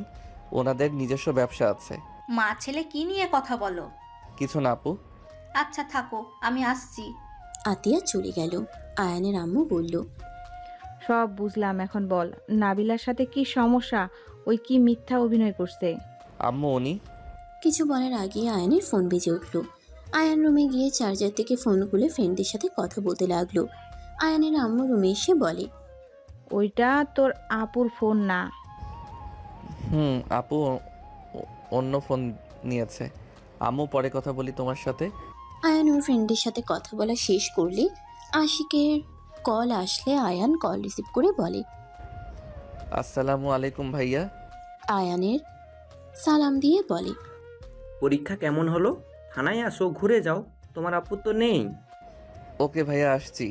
ওনাদের নিজস্ব ব্যবসা আছে। মা ছেলে কি নিয়ে কথা বলো? কিছু না আপু। আচ্ছা থাকো, আমি আসছি। আতিয়া চলে গেল। আয়ানের আম্মু বলল, সব বুঝলাম, এখন বল নাবিলার সাথে কি সমস্যা? ওই কি মিথ্যা অভিনয় করছে? আম্মু উনি। কিছু বলার আগে আয়ানের ফোন বেজে উঠল। আয়ান রুমে গিয়ে চার্জার থেকে ফোন খুলে ফ্রেন্ডদের সাথে কথা বলতে লাগলো। আয়ানের আম্মু রুমে এসে বলে, ওইটা তোর আপুর ফোন না। আপু অন্য ফোন নিয়েছে। আম্মু পরে কথা বলি তোমার সাথে। আয়ান ওর ফ্রেন্ডের সাথে কথা বলা শেষ করলে আশিকের কল আসলে আয়ান কল রিসিভ করে বলে, আসসালামু আলাইকুম ভাইয়া। আয়ানের সালাম দিয়ে বলে, পরীক্ষা কেমন হলো? থানায় আসো, ঘুরে যাও, তোমার আপু তো নেই। ওকে ভাইয়া, আসছি।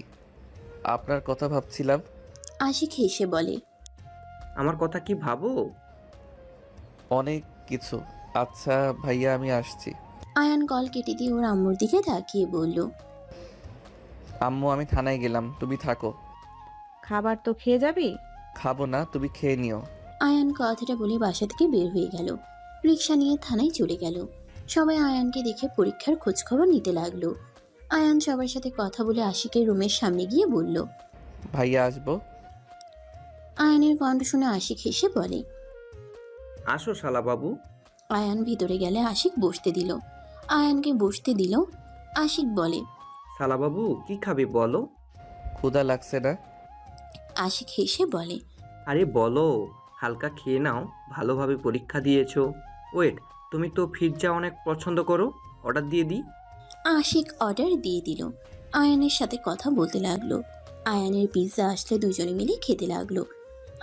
আপনার কথা ভাবছিলাম। আশিক হেসে বলে, আমার কথা কি ভাবো? অনেক কিছু। আচ্ছা ভাইয়া, আমি আসছি। আয়ান কল কেটে দিয়ে ওর আম্মুর দিকে তাকিয়ে বলল, আম্মু আমি থানায় গেলাম, তুমি থাকো। খাবার তো খেয়ে যাবি? খাবো না, তুমি খেয়ে নিও। আয়ান কথাটা বলে বাসা থেকে বের হয়ে গেল। রিক্সা নিয়ে থানায় চলে গেল। সবাই আয়ানকে দেখে পরীক্ষার খোঁজখবর নিতে লাগলো। আয়ান সবার সাথে কথা বলে আশিকের রুমের সামনে গিয়ে বলল, ভাইয়া আসবো। আয়ানের কণ্ঠ শুনে আশিক হেসে বলে, আসো শালা বাবু। আয়ান ভিতরে গেলে আশিক বসতে দিল। আয়ানকে বসতে দিল। আশিক বলে, শালা বাবু কি খাবে বলো? ক্ষুধা লাগছে না? আশিক হেসে বলে, আরে বলো, হালকা খেয়ে নাও, ভালোভাবে পরীক্ষা দিয়েছো। ওয়েট, তুমি তো পিৎজা অনেক পছন্দ করো, অর্ডার দিয়ে দিই। আশিক অর্ডার দিয়ে দিল। আয়ানের সাথে কথা বলতে লাগলো। আয়ানের পিৎজা আসলে দুজনে মিলে খেতে লাগলো।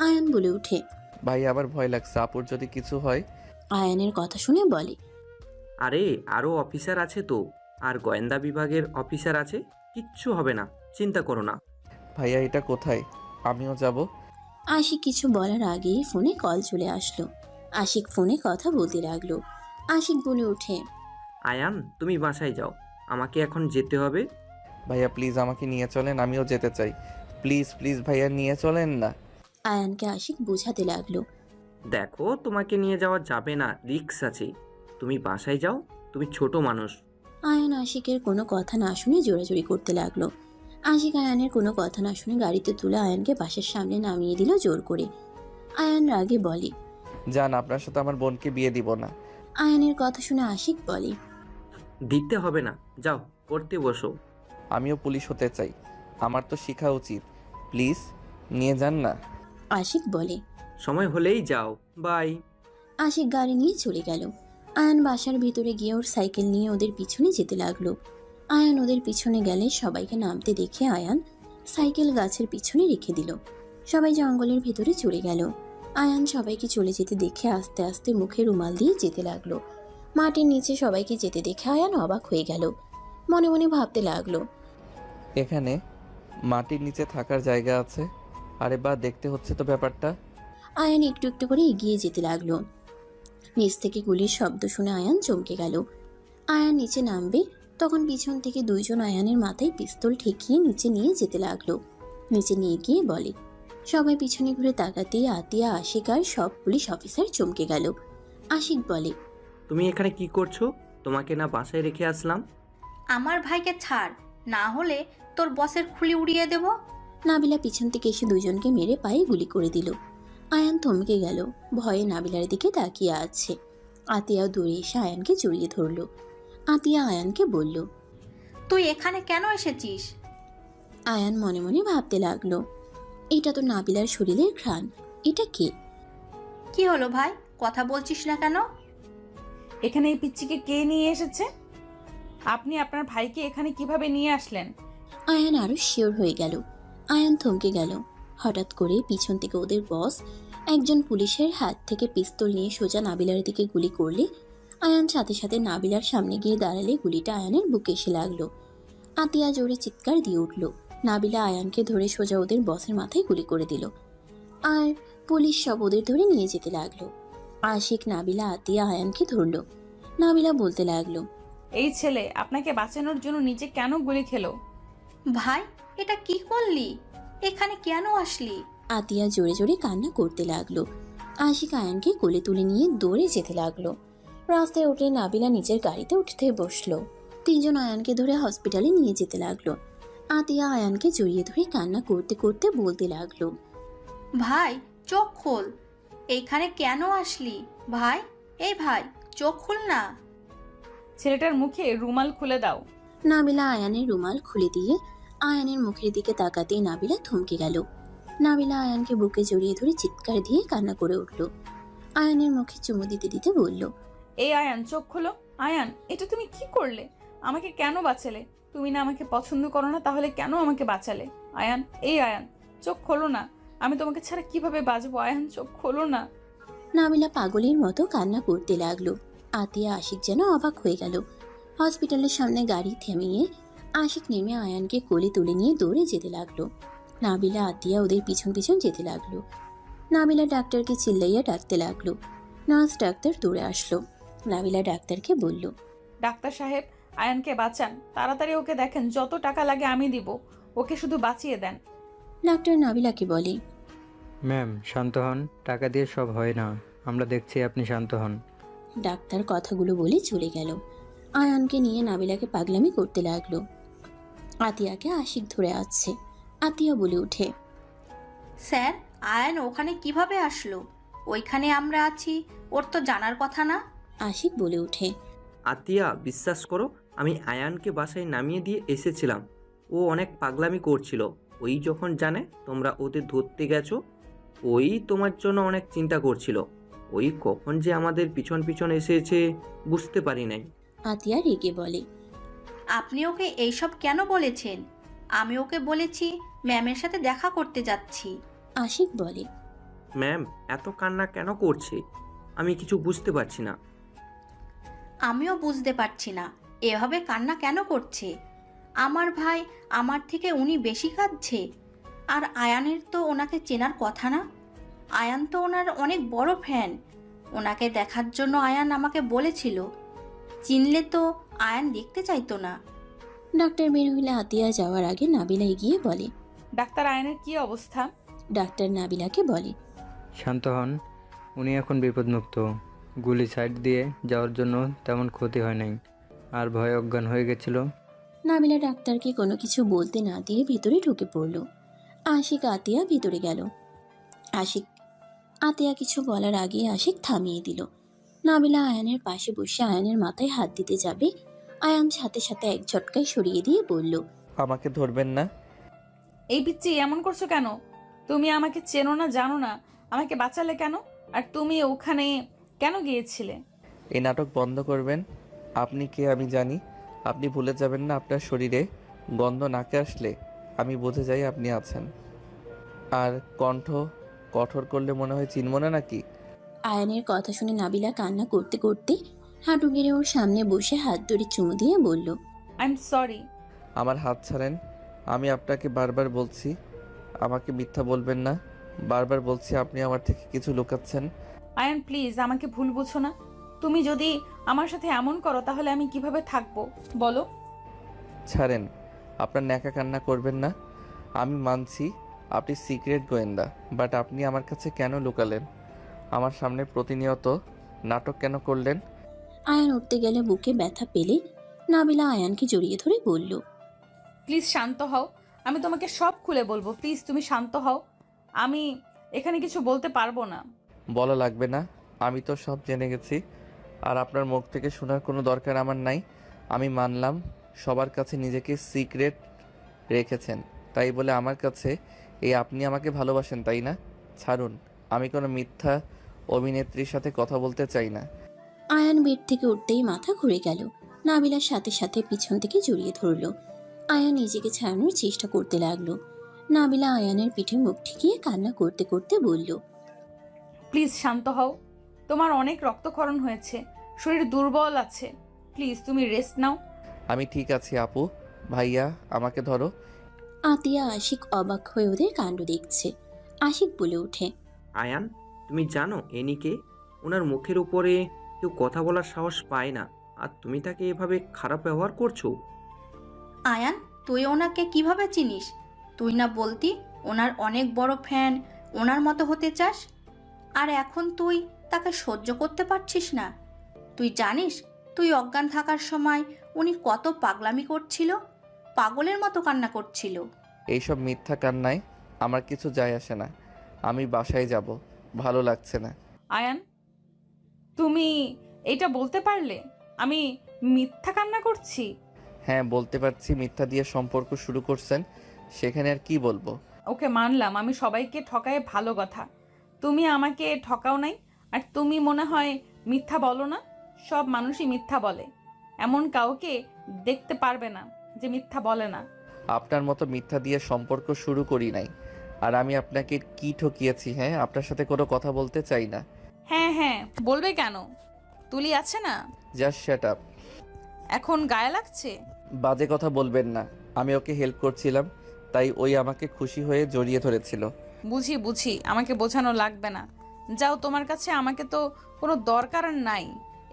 আয়ান বলে উঠে, ভাই আমার ভয় লাগছে, আপুর যদি কিছু হয়। আয়ানের কথা শুনে বলে, আরে আরও অফিসার আছে তো, আর গোয়েন্দা বিভাগের অফিসার আছে, কিচ্ছু হবে না, চিন্তা করো না। ভাইয়া এটা কোথায়? আমিও যাব। আশিক কিছু বলার আগেই ফোনে কল চলে আসলো। আশিক ফোনে কথা বলতে লাগলো। আশিক বলে ওঠে, আয়ান তুমি বাসায় যাও, আমাকে এখন যেতে হবে। ভাইয়া প্লিজ আমাকে নিয়ে চলেন, আমিও যেতে চাই। প্লিজ প্লিজ ভাইয়া নিয়ে চলেন না। আয়ানকে আশিক বোঝাতে লাগলো, দেখো তোমাকে নিয়ে যাওয়া যাবে না, রিস্ক আছে, তুমি বাসায় যাও, তুমি ছোট মানুষ। আয়ান আশিকের কোনো কথা না শুনে জোরাজোরি করতে লাগলো। আশিক আয়ানের কোনো কথা না শুনে গাড়িতে তুলে আয়ানকে বাসার সামনে নামিয়ে দিল জোর করে। আয়ান রাগে বলে, যান, আপনার সাথে আমার বোনকে বিয়ে দিব না। আয়ানের কথা শুনে আশিক বলে, দিতে হবে না, যাও পড়তে বসো। আমিও পুলিশ হতে চাই, আমার তো শেখা উচিত। প্লিজ নিয়ে যান না। আশিক বলে, সময় হলেই যাও, বাই। আশিক গাড়ি নিয়ে চলে গেল। আয়ান বাসার ভিতরে গিয়ে ওর সাইকেল নিয়ে ওদের পিছনে যেতে লাগলো। আয়ান ওদের পিছনে গেলে সবাইকে নামতে দেখে আয়ান সাইকেল গাছের পিছনে রেখে দিল। সবাই জঙ্গলের ভিতরে চলে গেল। আয়ান সবাইকে চলে যেতে দেখে আস্তে আস্তে মুখে রুমাল দিয়ে যেতে লাগলো। মাটির নিচে সবাইকে যেতে দেখে আয়ান অবাক হয়ে গেল। মনে মনে ভাবতে লাগলো, এখানে মাটির নিচে থাকার জায়গা আছে? আরে বা, দেখতে হচ্ছে তো ব্যাপারটা। আয়ান একটু একটু করে এগিয়ে যেতে লাগলো। নিচ থেকে গুলির শব্দ শুনে আয়ান চমকে গেল। আয়ান নিচে নামবে তখন পিছন থেকে দুইজন আয়ানের মাথায় পিস্তল ঠেকিয়ে নিচে নিয়ে যেতে লাগলো। নিচে নিয়ে গিয়ে বলে, সবাই পিছনে ঘুরে তাকাতেই আতিয়া, আশিক আর সব পুলিশ অফিসার চমকে গেল। আশিক বলে, তুমি এখানে কি করছো? তোমাকে না বাসায় রেখে আসলাম? আমার ভাইকে ছাড়, না হলে তোর বসের খুলি উড়িয়ে দেব। নাবিলা পিছন থেকে এসে দুজনকে মেরে পায়ে গুলি করে দিল। আয়ান থমকে গেল, ভয়ে নাবিলার দিকে তাকিয়ে আছে। আতিয়াও দৌড়ে এসে আয়ানকে জড়িয়ে ধরল। আতিয়া আয়ানকে বলল, তুই এখানে কেন এসেছিস? আয়ান মনে মনে ভাবতে লাগলো, এটা তো নাবিলার শরীরের ঘ্রাণ, এটা কে? কি হলো ভাই, কথা বলছিস না কেন? এখানে এই পিচ্চিকে কে নিয়ে এসেছে? আপনি আপনার ভাইকে এখানে কিভাবে নিয়ে আসলেন? আয়ান আরো শিওর হয়ে গেল। আয়ান থমকে গেল। হঠাৎ করে পিছন থেকে ওদের বস একজন পুলিশের হাত থেকে পিস্তল নিয়ে সোজা নাবিলার দিকে গুলি করলে আয়ান সাথে সাথে নাবিলার সামনে গিয়ে দাঁড়ালে গুলিটা আয়ানের বুকে এসে লাগলো। আতিয়া জোরে চিৎকার দিয়ে উঠল। নাবিলা আয়ানকে ধরে সোজা ওদের বসের মাথায় গুলি করে দিল। আর পুলিশ সব ওদের ধরে নিয়ে যেতে লাগলো। আশিক, নাবিলা, আতিয়া আয়ানকে ধরল। নাবিলা বলতে লাগলো, এই ছেলে আপনাকে বাঁচানোর জন্য নিজে কেন গুলি খেলো? ভাই, এটা কি করলি? এখানে কেন আসলি? আতিয়া জোরে জোরে কান্না করতে লাগলো। আশিক আয়ানকে কোলে তুলে নিয়ে দৌড়ে যেতে লাগলো। রাস্তায় উঠে নাবিলা নিজের গাড়িতে উঠতে বসলো। তিনজন আয়ানকে ধরে হসপিটালে নিয়ে যেতে লাগলো। আতিয়া আয়ানকে জড়িয়ে ধরে কান্না করতে করতে বলতে লাগলো, ভাই, চোখ খোল। এইখানে কেন আসলি? ভাই, এই ভাই, চোখ খুল না। ছেলেটার মুখে রুমাল খুলে দাও। নাবিলা আয়ানের রুমাল খুলে দিয়ে আয়ানের মুখের দিকে তাকাতেই নাবিলা থমকে গেল। নাবিলা আয়ানকে বুকে জড়িয়ে ধরে চিৎকার দিয়ে কান্না করে উঠল। আয়ানের মুখে চুমু দিতে দিতে বলল, এই আয়ান, চোখ খোলো। আয়ান, এটা তুমি কি করলে? আমাকে কেন বাঁচালে? তুমি না আমাকে পছন্দ করো না, তাহলে কেন আমাকে বাঁচালে? আয়ান, এই আয়ান, চোখ খোলো না। আমি তোমাকে ছাড়া কিভাবে বাঁচবো? আয়ান, চোখ খোলো না। নাবিলা পাগলের মতো কান্না করতে লাগলো। আতিয়া আশিক যেন অবাক হয়ে গেল। হসপিটালের সামনে গাড়ি থামিয়ে আশিক নেমে আয়ানকে কোলে তুলে নিয়ে দৌড়ে যেতে লাগলো। নাবিলা আতিয়া ওদের পিছন পিছন যেতে লাগলো। নাবিলা ডাক্তারকে চিল্লাইয়া ডাকতে লাগলো। নার্স ডাক্তার দৌড়ে আসলো। নাবিলা ডাক্তারকে বলল, ডাক্তার সাহেব, আয়ানকে বাঁচান, তাড়াতাড়ি ওকে দেখেন, যত টাকা লাগে আমি দিব, ওকে শুধু বাঁচিয়ে দেন। ডাক্তার নাবিলাকে বলে, ম্যাম শান্ত হন, টাকা দিয়ে সব হয় না, আমরা দেখছি, আপনি শান্ত হন। ডাক্তার কথাগুলো বলে চলে গেল। আয়ানকে নিয়ে নাবিলাকে পাগলামি করতে লাগলো। আতিয়াকে আশিক ধরে আসছে। আতিয়া বলে উঠে, স্যার, আয়ান ওখানে কিভাবে আসলো? ওইখানে আমরা আছি, ওর তো জানার কথা না। আশিক বলে উঠে, আতিয়া, বিশ্বাস করো, আমি আয়ানকে বাসায় নামিয়ে দিয়ে এসেছিলাম। ও অনেক পাগলামি করছিল। ওই যখন জানে তোমরা ওদের ধরতে গেছো, ওই তোমার জন্য অনেক চিন্তা করছিল। ওই কখন যে আমাদের পিছন পিছন এসেছে বুঝতে পারি নাই। আতিয়া রেগে বলে, আপনি ওকে এইসব কেন বলেছেন? আমি ওকে বলেছি ম্যামের সাথে দেখা করতে যাচ্ছি। আশিক বলে, ম্যাম এত কান্না কেন করছে? আমি কিছু বুঝতে পারছি না। আমিও বুঝতে পারছি না এভাবে কান্না কেন করছে। আমার ভাই আমার থেকে উনি বেশি কাঁদছে। আর আয়ানের তো ওনাকে চেনার কথা না। আয়ান তো ওনার অনেক বড় ফ্যান। ওনাকে দেখার জন্য আয়ান আমাকে বলেছিল। চিনলে তো আয়ান দেখতে চাইতো না। ডাক্তার বের হইলে আতিয়া যাওয়ার আগে নাবিলা এগিয়ে বলে, ডাক্তার, আয়ানের কি অবস্থা? ডাক্তার নাবিলাকে বলে, শান্ত হন, উনি এখন বিপদমুক্ত। গুলি সাইড দিয়ে যাওয়ার জন্য তেমন ক্ষতি হয় নাই, আর ভয় অজ্ঞান হয়ে গেছিল। নাবিলা ডাক্তারকে কোনো কিছু বলতে না দিয়ে ভিতরে ঢুকে পড়ল। আশিক আতিয়া ভিতরে গেল। আতিয়া কিছু বলার আগে আশিক থামিয়ে দিল। নাবিলা আয়ানের পাশে বসে আয়ানের মাথায় হাত দিতে যাবে, আয়ান সাথে সাথে এক ঝটকায় সরিয়ে দিয়ে বলল, আমাকে ধরবেন না। এই পিচ্চি, এমন করছো কেন? তুমি আমাকে চেনো না, জানো না, আমাকে বাঁচালে কেন? আর তুমি ওখানে কেন গিয়েছিলে? এই নাটক বন্ধ করবেন। আপনি কে আমি জানি। আপনি ভুলে যাবেন না আপনার শরীরে গন্ধ নাকে আসলে আমি বুঝে যাই আপনি আছেন। আর কণ্ঠ কঠোর করলে মনে হয় চিনব না নাকি? আয়ানের কথা শুনে নাবিলা কান্না করতে করতে হাঁটু গেড়ে ওর সামনে বসে হাত ধরে চুমু দিয়ে বলল, আই এম সরি। আমার হাত ছাড়েন। আমি আপনাকে বারবার বলছি আমাকে মিথ্যা বলবেন না। বারবার বলছি আপনি আমার থেকে কিছু লুকাচ্ছেন। আয়ান, প্লিজ আমাকে ভুল বুঝো না। তুমি যদি আমার সাথে এমন করো তাহলে আমি কিভাবে থাকবো বলো? ছাড়েন, আপনার ন্যাকা কান্না করবেন না। আমি মানছি আপনি সিক্রেট গোয়েন্দা, বাট আপনি আমার কাছে কেন লুকালেন? আমার সামনে প্রতিনিয়ত নাটক কেন করলেন? আয়ান উঠতে গেলে বুকে ব্যথা পেলে নাবিলা আয়ানকে জড়িয়ে ধরে বলল, প্লিজ শান্ত হও, আমি তোমাকে সব খুলে বলবো। প্লিজ তুমি শান্ত হও, আমি এখানে কিছু বলতে পারবো না। বলা লাগবে না, আমি তো সব জেনে গেছি। আর আপনার মুখ থেকে শোনার কোনো দরকার আমার নাই। আমি মানলাম সবার কাছে নিজেকে সিক্রেট রেখেছেন, তাই বলে আমার কাছে এই আপনি আমাকে ভালোবাসেন তাই না? ছাড়ুন, আমি কোনো মিথ্যা অভিনেত্রীর সাথে কথা বলতে চাই না। আয়ান বেড থেকে উঠতেই মাথা ঘুরে গেল। নাবিলার সাথে সাথে পিছন থেকে জড়িয়ে ধরল। আয়ান নিজেকে ছাড়ানোর চেষ্টা করতে লাগলো। নাবিলা আয়ানের পিঠে মুখ ঠেকিয়ে কান্না করতে করতে বলল, প্লিজ শান্ত হও, তোমার অনেক রক্তক্ষরণ হয়েছে, শরীর দুর্বল আছে, প্লিজ তুমি রেস্ট নাও। আমি ঠিক আছি আপু। ভাইয়া আমাকে ধরো। আতিয়া আশিক অবাক হয়ে ওদের কাণ্ড দেখছে। আশিক বলে ওঠে, আয়ান, তুমি জানো এনিকে? ওনার মুখের উপরে কেউ কথা বলার সাহস পায় না, আর তুমি তাকে এভাবে খারাপ ব্যবহার করছো। আয়ান, তুই ওনাকে কিভাবে চিনিস? তুই না বলতি ওনার অনেক বড় ফ্যান, ওনার মতো হতে চাস, আর এখন তুই তাকে সহ্য করতে পারছিস না। তুই জানিস তুই অজ্ঞান থাকার সময় উনি কত পাগলামি করছিল, পাগলের মতো কান্না করছিল। এইসব মিথ্যা কান্নায় আমার কিছু যায় আসে না। আমি বাসায় যাব, ভালো লাগছে না। আয়ান, তুমি এটা বলতে পারলে আমি মিথ্যা কান্না করছি? হ্যাঁ, বলতে পারছি। মিথ্যা দিয়ে সম্পর্ক শুরু করছেন, সেখানে আর কি বলবো। ওকে, মানলাম আমি সবাইকে ঠকায়, ভালো কথা। তুমি আমাকে ঠকাও নাই, আর তুমি মনে হয় মিথ্যা বলো না। সব মানুষই মিথ্যা বলে, এমন কাউকে দেখতে পারবে না যে মিথ্যা বলে না। আপনার মতো মিথ্যা দিয়ে সম্পর্ক শুরু করি নাই। আর আমি আপনাকে কি ঠকিয়েছি? হ্যাঁ, আপনার সাথে কোনো কথা বলতে চাই না। হ্যাঁ হ্যাঁ, বলবে কেন? তুলি আছে না? Just shut up. এখন গায়ে লাগছে? বাজে কথা বলবেন না। আমি ওকে হেল্প করছিলাম, তাই ওই আমাকে খুশি হয়ে জড়িয়ে ধরেছিল। বুঝি বুঝি, আমাকে বোঝানো লাগবে না। যাও, তোমার কাছে আমাকে তো কোনো দরকার নাই।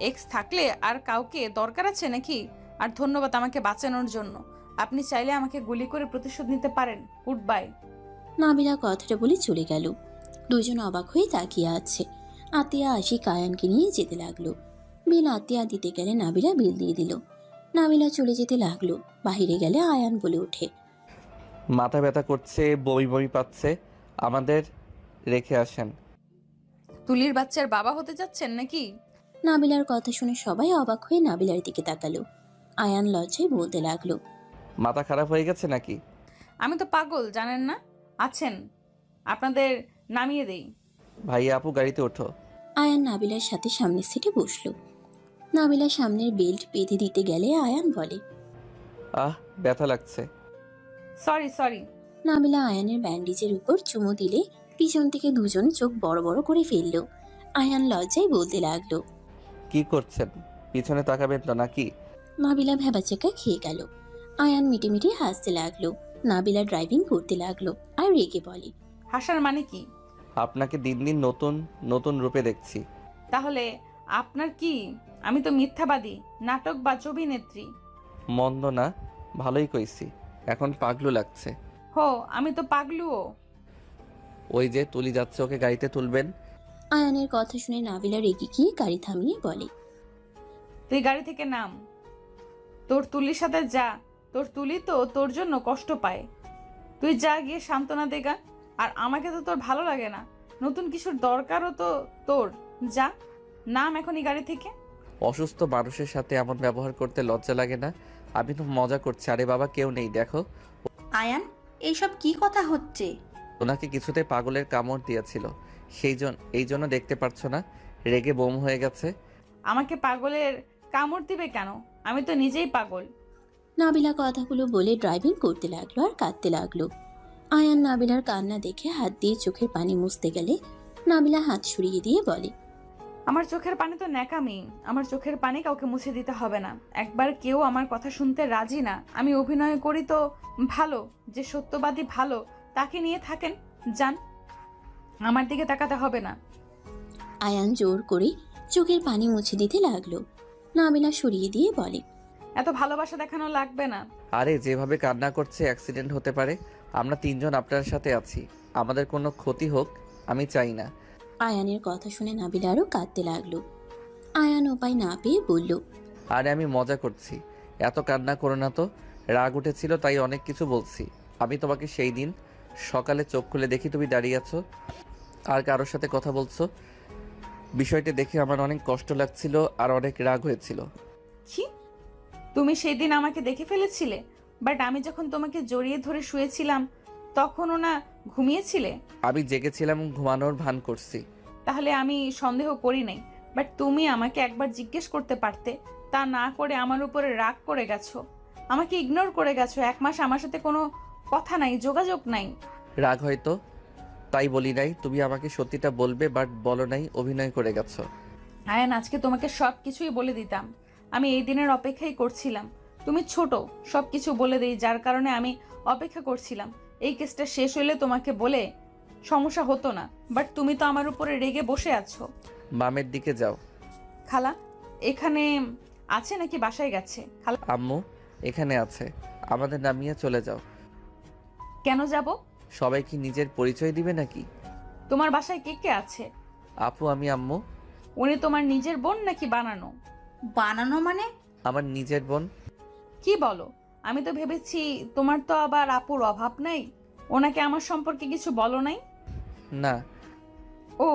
এক্স থাকলে আর কাউকে দরকার আছে নাকি? আর ধন্যবাদ আমাকে বাঁচানোর জন্য। আপনি চাইলে আমাকে গুলি করে প্রতিশোধ নিতে পারেন। Good bye. নাবিলা কথাটা বলে চলে গেল। দুজন অবাক হয়ে তাকিয়ে আছে। আতিয়া আশিক আয়ানকে নিয়ে যেতে লাগলো। বিল আতিয়া দিতে গেলে নাবিলা বিল দিয়ে দিল। নাবিলা চলে যেতে লাগলো। বাহিরে গেলে আয়ান বলে ওঠে, মাথা ব্যথা করছে, বমি বমি পাচ্ছে, আমাদের রেখে আসেন। তুলির বাচ্চার বাবা হতে যাচ্ছেন নাকি? নাবিলার কথা শুনে সবাই অবাক হয়ে নাবিলার দিকে তাকালো। আয়ান লজ্জায় বলতে লাগলো, মাথা খারাপ হয়ে গেছে নাকি? আমি তো পাগল, জানেন না? আছেন, আপনাদের নামিয়ে দেই। ভাইয়া আপু, গাড়িতে ওঠো। আয়ান নাবিলার সাথে সামনের সিটে বসলো। নাবিলা সামনের বেল্ট বেঁধে দিতে গেলে আয়ান বলে, আহ, ব্যথা লাগছে। Sorry sorry. নাবিলা আয়ানের ব্যান্ডেজের উপর চুমু দিলে পিছন থেকে দুজন চোখ বড় বড় করে ফেললো। আয়ান লজ্জায় বলতে লাগলো, কি করছেন? পিছনে তাকাবেন তো নাকি? নাবিলা ভেবাচেকা খেয়ে গেল। আয়ান মিটে মিটে হাসতে লাগলো। নাবিলা ড্রাইভিং করতে লাগলো আর রেগে বলে, হাসার মানে কি? আপনাকে দিন দিন নতুন নতুন রূপে দেখছি। তাহলে আপনার কি? আমি তো মিথ্যাবাদী, নাটক বা অভিনেত্রী। মন্দ না, ভালোই কইছি। এখন পাগলু লাগছে। হো, আমি তো পাগলুও। ওই যে তুলি যাচ্ছে, ওকে গাড়িতে তুলবেন। আয়ানের কথা শুনে নাবিলা রেগে গিয়ে গাড়ি থামিয়ে বলে, তুই গাড়ি থেকে নাম, তোর তুলির সাথে যা। তোর তুলি তো তোর জন্য কষ্ট পায়। তুই যা গিয়ে সান্ত্বনা দেগা। আর আমাকে তো তোর ভালো লাগে না, নতুন কিছুর দরকারও তো তোর। যা, নাম এখনই গাড়ি থেকে। অসুস্থ মানুষের সাথে এমন ব্যবহার করতে লজ্জা লাগে না? আমি তো মজা করছি। আরে বাবা, কেউ নেই, দেখো। আয়ান, এইসব কি কথা হচ্ছে? ওনাকে কিছুতে পাগলের কামড় দিয়েছিল, এই জন্য দেখতে পারছো না, রেগে বোম হয়ে গেছে। আমাকে পাগলের কামড় দিবে কেন? আমি তো নিজেই পাগল। নাবিলা কথাগুলো বলে ড্রাইভিং করতে লাগলো আর কাঁদতে লাগলো। আয়ান নাবিলার কান্না দেখে হাত দিয়ে চোখের পানি মুছতে গেলে নাবিলা হাত সরিয়ে দিয়ে বলে, আমার চোখের পানি তো ন্যাকামি। আমার চোখের পানি কাউকে মুছে দিতে হবে না। একবার কেউ আমার কথা শুনতে রাজি না। আমি অভিনয় করি তো ভালো, যে সত্যবাদী ভালো তাকে নিয়ে থাকেন। যান, আমার দিকে তাকাতে হবে না। আয়ান জোর করে চোখের পানি মুছে দিতে লাগলো। নাবিলা সরিয়ে দিয়ে বলে, এত ভালোবাসা দেখানো লাগবে না। আরে যেভাবে কান্না করছে অ্যাক্সিডেন্ট হতে পারে। আমরা তিনজন আপনার সাথে আছি, আমাদের কোনো ক্ষতি হোক আমি চাই না। আয়ানের কথা শুনে নাবিলা আরও কাঁদতে লাগলো। আয়ান উপায় না পেয়ে বলল, আরে আমি মজা করছি, এত কান্না করো না তো। রাগ উঠেছিল তাই অনেক কিছু বলছি। আমি তোমাকে সেই দিন সকালে চোখ খুলে দেখি তুমি দাঁড়িয়ে আছো আর কারোর সাথে কথা বলছো। বিষয়টা দেখে আমার অনেক কষ্ট লাগছিল আর অনেক রাগ হয়েছিল। কি? তুমি সেই দিন আমাকে দেখে ফেলেছিলে? বাট আমি যখন তোমাকে জড়িয়ে ধরে শুয়েছিলাম তখনও না ঘুমিয়েছিলে? আমি জেগেছিলাম, ঘুমানোর ভান করছি। তাহলে আমি সন্দেহ করি নাই। বাট তুমি আমাকে একবার জিজ্ঞেস করতে পারতে। তা না করে আমার উপরে রাগ করে গেছো, আমাকে ইগনোর করে গেছো। 1 মাস আমার সাথে কোনো কথা নাই, যোগাযোগ নাই। রাগ হয়তো, তাই বলি নাই। তুমি আমাকে সত্যিটা বলবে, বাট বলো নাই, অভিনয় করে গেছো। আয়ান, আজকে তোমাকে সব কিছুই বলে দিতাম। আমি এই দিনের অপেক্ষাই করছিলাম। তুমি ছোট, সব কিছু বলে দিই, যার কারণে আমি অপেক্ষা করছিলাম। এই কেসটা শেষ হলে তোমাকে বলে সমস্যা হতো না। বাট তুমি তো আমার উপরে রেগে বসে আছো। বামের দিকে যাও। খালা এখানে আছে নাকি বাসায় গেছে? খালা আম্মু এখানে আছে, আমাদের নামিয়ে চলে যাও। কেন যাব? সবাই কি নিজের পরিচয় দিবে নাকি? তোমার বাসায় কে কে আছে? আপু, আমি, আম্মু। উনি তোমার নিজের বোন নাকি বানানো? বানানো মানে? আমার নিজের বোন। কি বলো? আমি তো ভেবেছি তোমার তো আবার আপুর অভাব নাই, ওনাকে আমার সম্পর্কে কিছু বলো নাই। না। ও,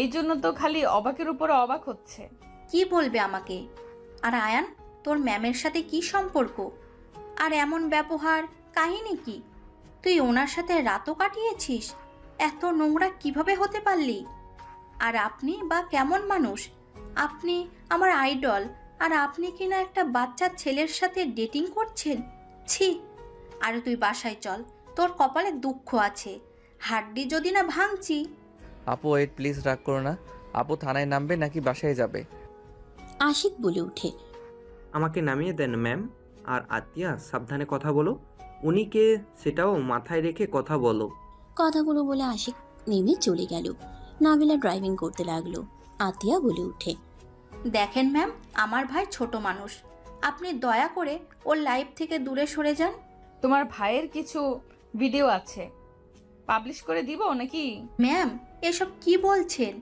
এই জন্য তো খালি অবাকের উপরে অবাক হচ্ছে। কি বলবে আমাকে? আর আয়ান, তোর ম্যামের সাথে কি সম্পর্ক? আর এমন ব্যবহার, কাহিনী কি? তুই ওনার সাথে রাতও কাটিয়েছিস? এত নোংরা কিভাবে হতে পারলি? আর আপনি বা কেমন মানুষ? আপনি আমার আইডল, আর আপনি কিনা একটা বাচ্চা ছেলের সাথে ডেটিং করছেন? ছি! আরে তুই বাসায় চল, তোর কপালে দুঃখ আছে। হাড্ডি যদি না ভাঙছি। আপু ওয়েট, প্লিজ রাগ করো না। আপু থানায় নামবে নাকি বাসায় যাবে? আশিক বলে ওঠে। আমাকে নামিয়ে দেন ম্যাম। আর আতিয়া, সাবধানে কথা বলো। উনি কে সেটাও মাথায় রেখে কথা বলো। কথাগুলো বলে আশিক নেমে চলে গেল। নাবিলা ড্রাইভিং করতে লাগলো। আতিয়া বলে ওঠে। দেখেন ম্যাম, আমার ভাই ছোট মানুষ, আপনি দয়া করে ওর লাইফ থেকে দূরে সরে যান। তোমার ভাইয়ের কিছু ভিডিও আছে, পাবলিশ করে দিব নাকি? ম্যাম, এসব কি বলছেন?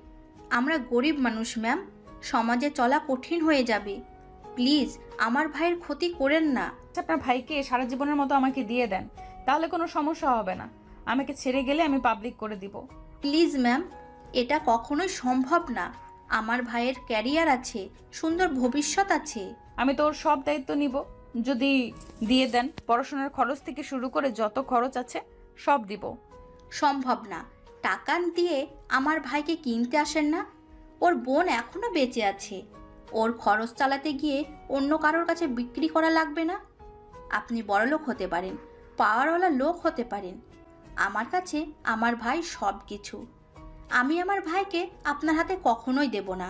আমরা গরিব মানুষ ম্যাম, সমাজে চলা কঠিন হয়ে যাবে। প্লিজ আমার ভাইয়ের ক্ষতি করেন না। আপনার ভাইকে সারা জীবনের মতো আমাকে দিয়ে দেন, তাহলে কোনো সমস্যা হবে না। আমাকে ছেড়ে গেলে আমি পাবলিক করে দিব। প্লিজ ম্যাম, এটা কখনোই সম্ভব না। আমার ভাইয়ের ক্যারিয়ার আছে, সুন্দর ভবিষ্যৎ আছে। আমি তোর সব দায়িত্ব নিব যদি দিয়ে দেন। পড়াশোনার খরচ থেকে শুরু করে যত খরচ আছে সব দিব। সম্ভব না। টাকা দিয়ে আমার ভাইকে কিনতে আসেন না। ওর বোন এখনো বেঁচে আছে, ওর খরচ চালাতে গিয়ে অন্য কারোর কাছে বিক্রি করা লাগবে না। আপনি বড়লোক হতে পারেন, পাওয়ারওয়ালা লোক হতে পারেন, আমার কাছে আমার ভাই সব কিছু। আমি আমার ভাইকে আপনার হাতে কখনোই দেব না।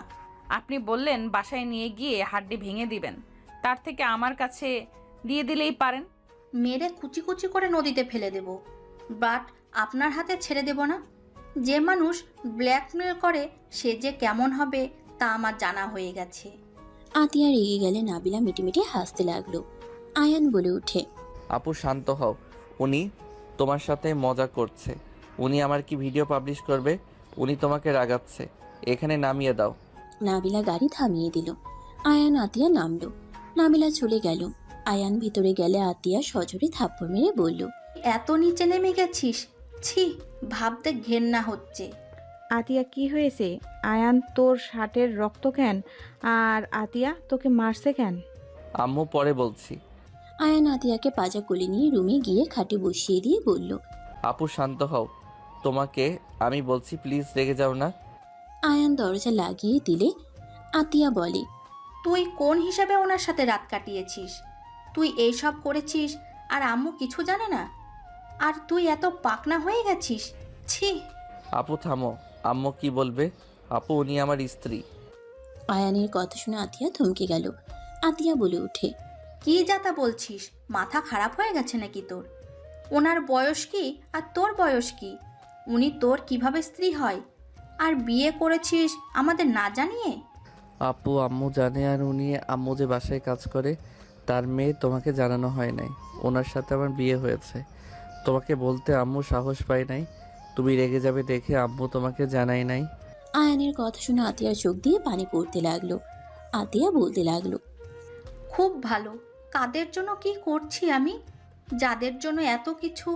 আপনি বললেন বাসায় নিয়ে গিয়ে হাড্ডি ভেঙে দিবেন, তার থেকে আমার কাছে দিয়ে দিলেই পারেন। মেরে কুচি কুচি করে নদীতে ফেলে দেব, বাট আপনার হাতে ছেড়ে দেব না। যে মানুষ ব্ল্যাকমেল করে সে যে কেমন হবে তা আমার জানা হয়ে গেছে। আতিয়া রেগে গেলে নাবিলা মিটিমিটি হাসতে লাগলো। আয়ান বলে ওঠে। আপু শান্ত হও, উনি তোমার সাথে মজা করছে। উনি আমার কি ভিডিও পাবলিশ করবে? উনি তোমাকে রাগাচ্ছে। এখানে নামিয়ে দাও। নাবিলা গাড়ি থামিয়ে দিল। আয়ান আতিয়া নামলো। নাবিলা চলে গেল। আয়ান ভিতরে গেলে আতিয়া সজোরে থাপ্পড় মেরে বলল, এত নিচে নেমে গেছিস? ছি, ভাবতে ঘেন্না হচ্ছে। আতিয়া, কি হয়েছে? আয়ান তোর শার্টের রক্ত কেন? আর আতিয়া তোকে মারছে কেন? আম্মু পরে বলছি। আয়ান আতিয়াকে পাজা কোলে নিয়ে রুমে গিয়ে খাটে বসিয়ে দিয়ে বলল, আপু শান্ত হও, তোমাকে আমি বলছি, প্লিজ রেগে যাও না। আয়ান দরজা লাগিয়ে দিলে আতিয়া বলে, তুই কোন হিসাবে ওনার সাথে রাত কাটিয়েছিস? তুই এইসব করেছিস আর আম্মু কিছু জানে না? আর তুই এত পাকনা হয়ে গেছিস? ছি! আপু থামো, আম্মু কি বলবে? আপু উনি আমার স্ত্রী। আয়ানের কথা শুনে আতিয়া থমকে গেল। আতিয়া বলে ওঠে, কি যাতা বলছিস? মাথা খারাপ হয়ে গেছে নাকি তোর? ওনার বয়স কি আর তোর বয়স কি? উনি তোর কিভাবে স্ত্রী হয়? আর বিয়ে করেছিস আমাদের না জানিয়ে? আপু আম্মু জানে, আর উনি আম্মু যে বাসায় কাজ করে তার মেয়ে, তোমাকে জানানো হয় নাই। ওনার সাথে আমার বিয়ে হয়েছে, তোমাকে বলতে আম্মু সাহস পায় নাই। তুমি রেগে যাবে দেখে আম্মু তোমাকে জানাই নাই। আয়ানের কথা শুনে আতিয়ার চোখ দিয়ে পানি পড়তে লাগলো। আতিয়া বলতে লাগলো, খুব ভালো। কাদের জন্য কি করছি আমি? যাদের জন্য এত কিছু,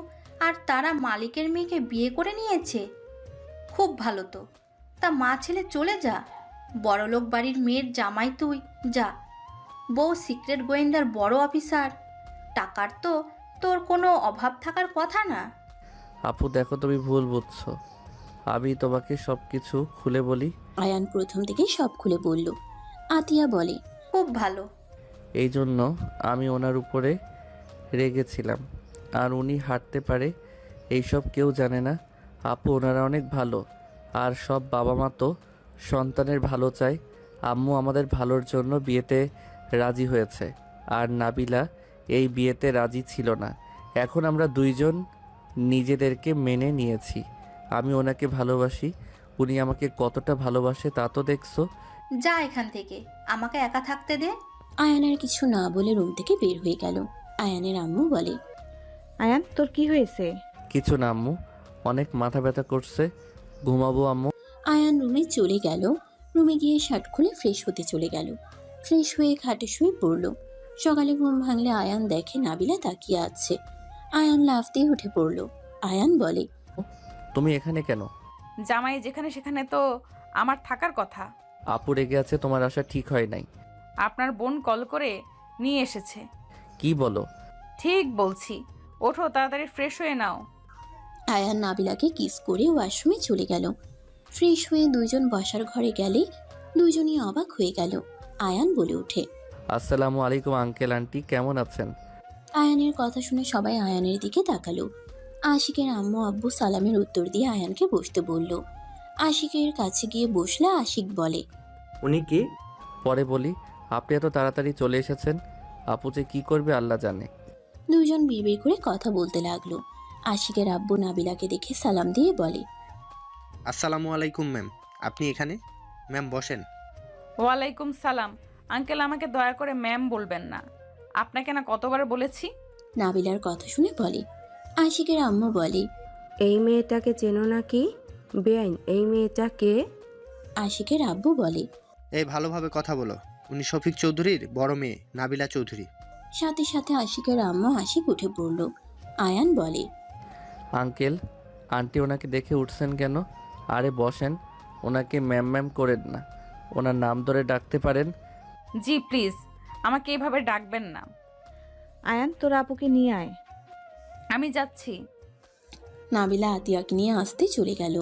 আর তারা মালিকের মেয়েকে বিয়ে করে নিয়েছে। খুব ভালো তো। তা মা ছেলে চলে যা। বড়লোক বাড়ির মেয়ের জামাই তুই, যা। বউ সিক্রেট গোয়েন্দার বড় অফিসার। টাকার তো তোর কোনো অভাব থাকার কথা না। আপু দেখো, তুমি ভুল বুঝছো। আমি তোমাকে সব কিছু খুলে বলি। আয়ান প্রথম থেকে সব খুলে বলল। আতিয়া বলে, খুব ভালো। এই জন্য আমি ওনার উপরে রেগেছিলাম। আর উনি হাঁটতে পারে এইসব কেউ জানে না। আপু ওনারা অনেক ভালো, আর সব বাবা মা তো সন্তানের ভালো চায়। আম্মু আমাদের ভালোর জন্য বিয়েতে রাজি হয়েছে, আর নাবিলা এই বিয়েতে রাজি ছিল না। এখন আমরা দুইজন নিজেদেরকে মেনে নিয়েছি। আমি ওনাকে ভালোবাসি, উনি আমাকে কতটা ভালোবাসে তা তো দেখছো। যা এখান থেকে, আমাকে একা থাকতে দে। আয়ান আর কিছু না বলে রুম থেকে বের হয়ে গেল। আয়ানের আম্মু বলে, আয়ান তোর কি হয়েছে? কিছু না আম্মু, অনেক মাথা ব্যথা করছে, ঘুমাবো আম্মু। আয়ান রুমে চলে গেল। রুমে গিয়ে শার্ট খুলে ফ্রেশ হতে চলে গেল। ফ্রেশ হয়ে খাটে শুয়ে পড়ল। সকালে ঘুম ভাঙলে আয়ান দেখে নাবিলা তাকিয়ে আছে। আয়ান লাফ দিয়ে উঠে পড়ল। আয়ান বলে, তুমি এখানে কেন? জামাই যেখানে সেখানে তো আমার থাকার কথা। আপু রেগে আছে, তোমার আসা ঠিক হয় নাই। আপনার বোন কল করে নিয়ে এসেছে। কি বলো? ঠিক বলছি, ওঠো তাড়াতাড়ি ফ্রেশ হয়ে নাও। আয়ান নাবিলাকে কিস করে ওয়াশরুমে চলে গেল। ফ্রেশ হয়ে দুইজন বসার ঘরে গেলে দুইজনই অবাক হয়ে গেল। আয়ান বলে ওঠে, আসসালামু আলাইকুম আঙ্কেল আন্টি, কেমন আছেন? আয়ানের কথা শুনে সবাই আয়ানের দিকে তাকালো। আশিকের আম্মু আব্বু সালামের উত্তর দিয়ে আয়ানকে বসতে বলল। আশিকের কাছে গিয়ে বসলে আশিক বলে, উনি কে? পরে বলি, আপনি এত তাড়াতাড়ি চলে এসেছেন, আপু যে কি করবে আল্লাহ জানে। দুজন বিড়বিড় করে কথা বলতে লাগলো। আশিকের আব্বু নাবিলাকে দেখে সালাম দিয়ে বলে, আসসালামু আলাইকুম ম্যাম, আপনি এখানে? ম্যাম বসেন। ওয়ালাইকুম সালাম। আঙ্কেল, আমাকে দয়া করে ম্যাম বলবেন না, আপনাকে না কতবার বলেছি। নাবিলার কথা শুনে বলে। আশিকের আম্মু বলে, এই মেয়েটাকে চেনো নাকি? বেআইন, এই মেয়েটা কে? আশিকের আব্বু বলে, এই ভালোভাবে কথা বলো, উনি শফিক চৌধুরীর বড় মেয়ে নাবিলা চৌধুরী। সাথে সাথে আশিকের আম্মু আশিক উঠে পড়ল। আয়ান বলে, আঙ্কেল আন্টি ওনাকে দেখে উঠছেন কেন? আরে বসেন, ওনাকে ম্যাম ম্যাম করেন না, ওনার নাম ধরে ডাকতে পারেন। জি প্লিজ, আমাকে এইভাবে ডাকবেন না। আয়ান তোর আপুকে নিয়ে আয়। আমি যাচ্ছি। নাবিলা আতিয়াকে নিয়ে আসতে চলে গেল।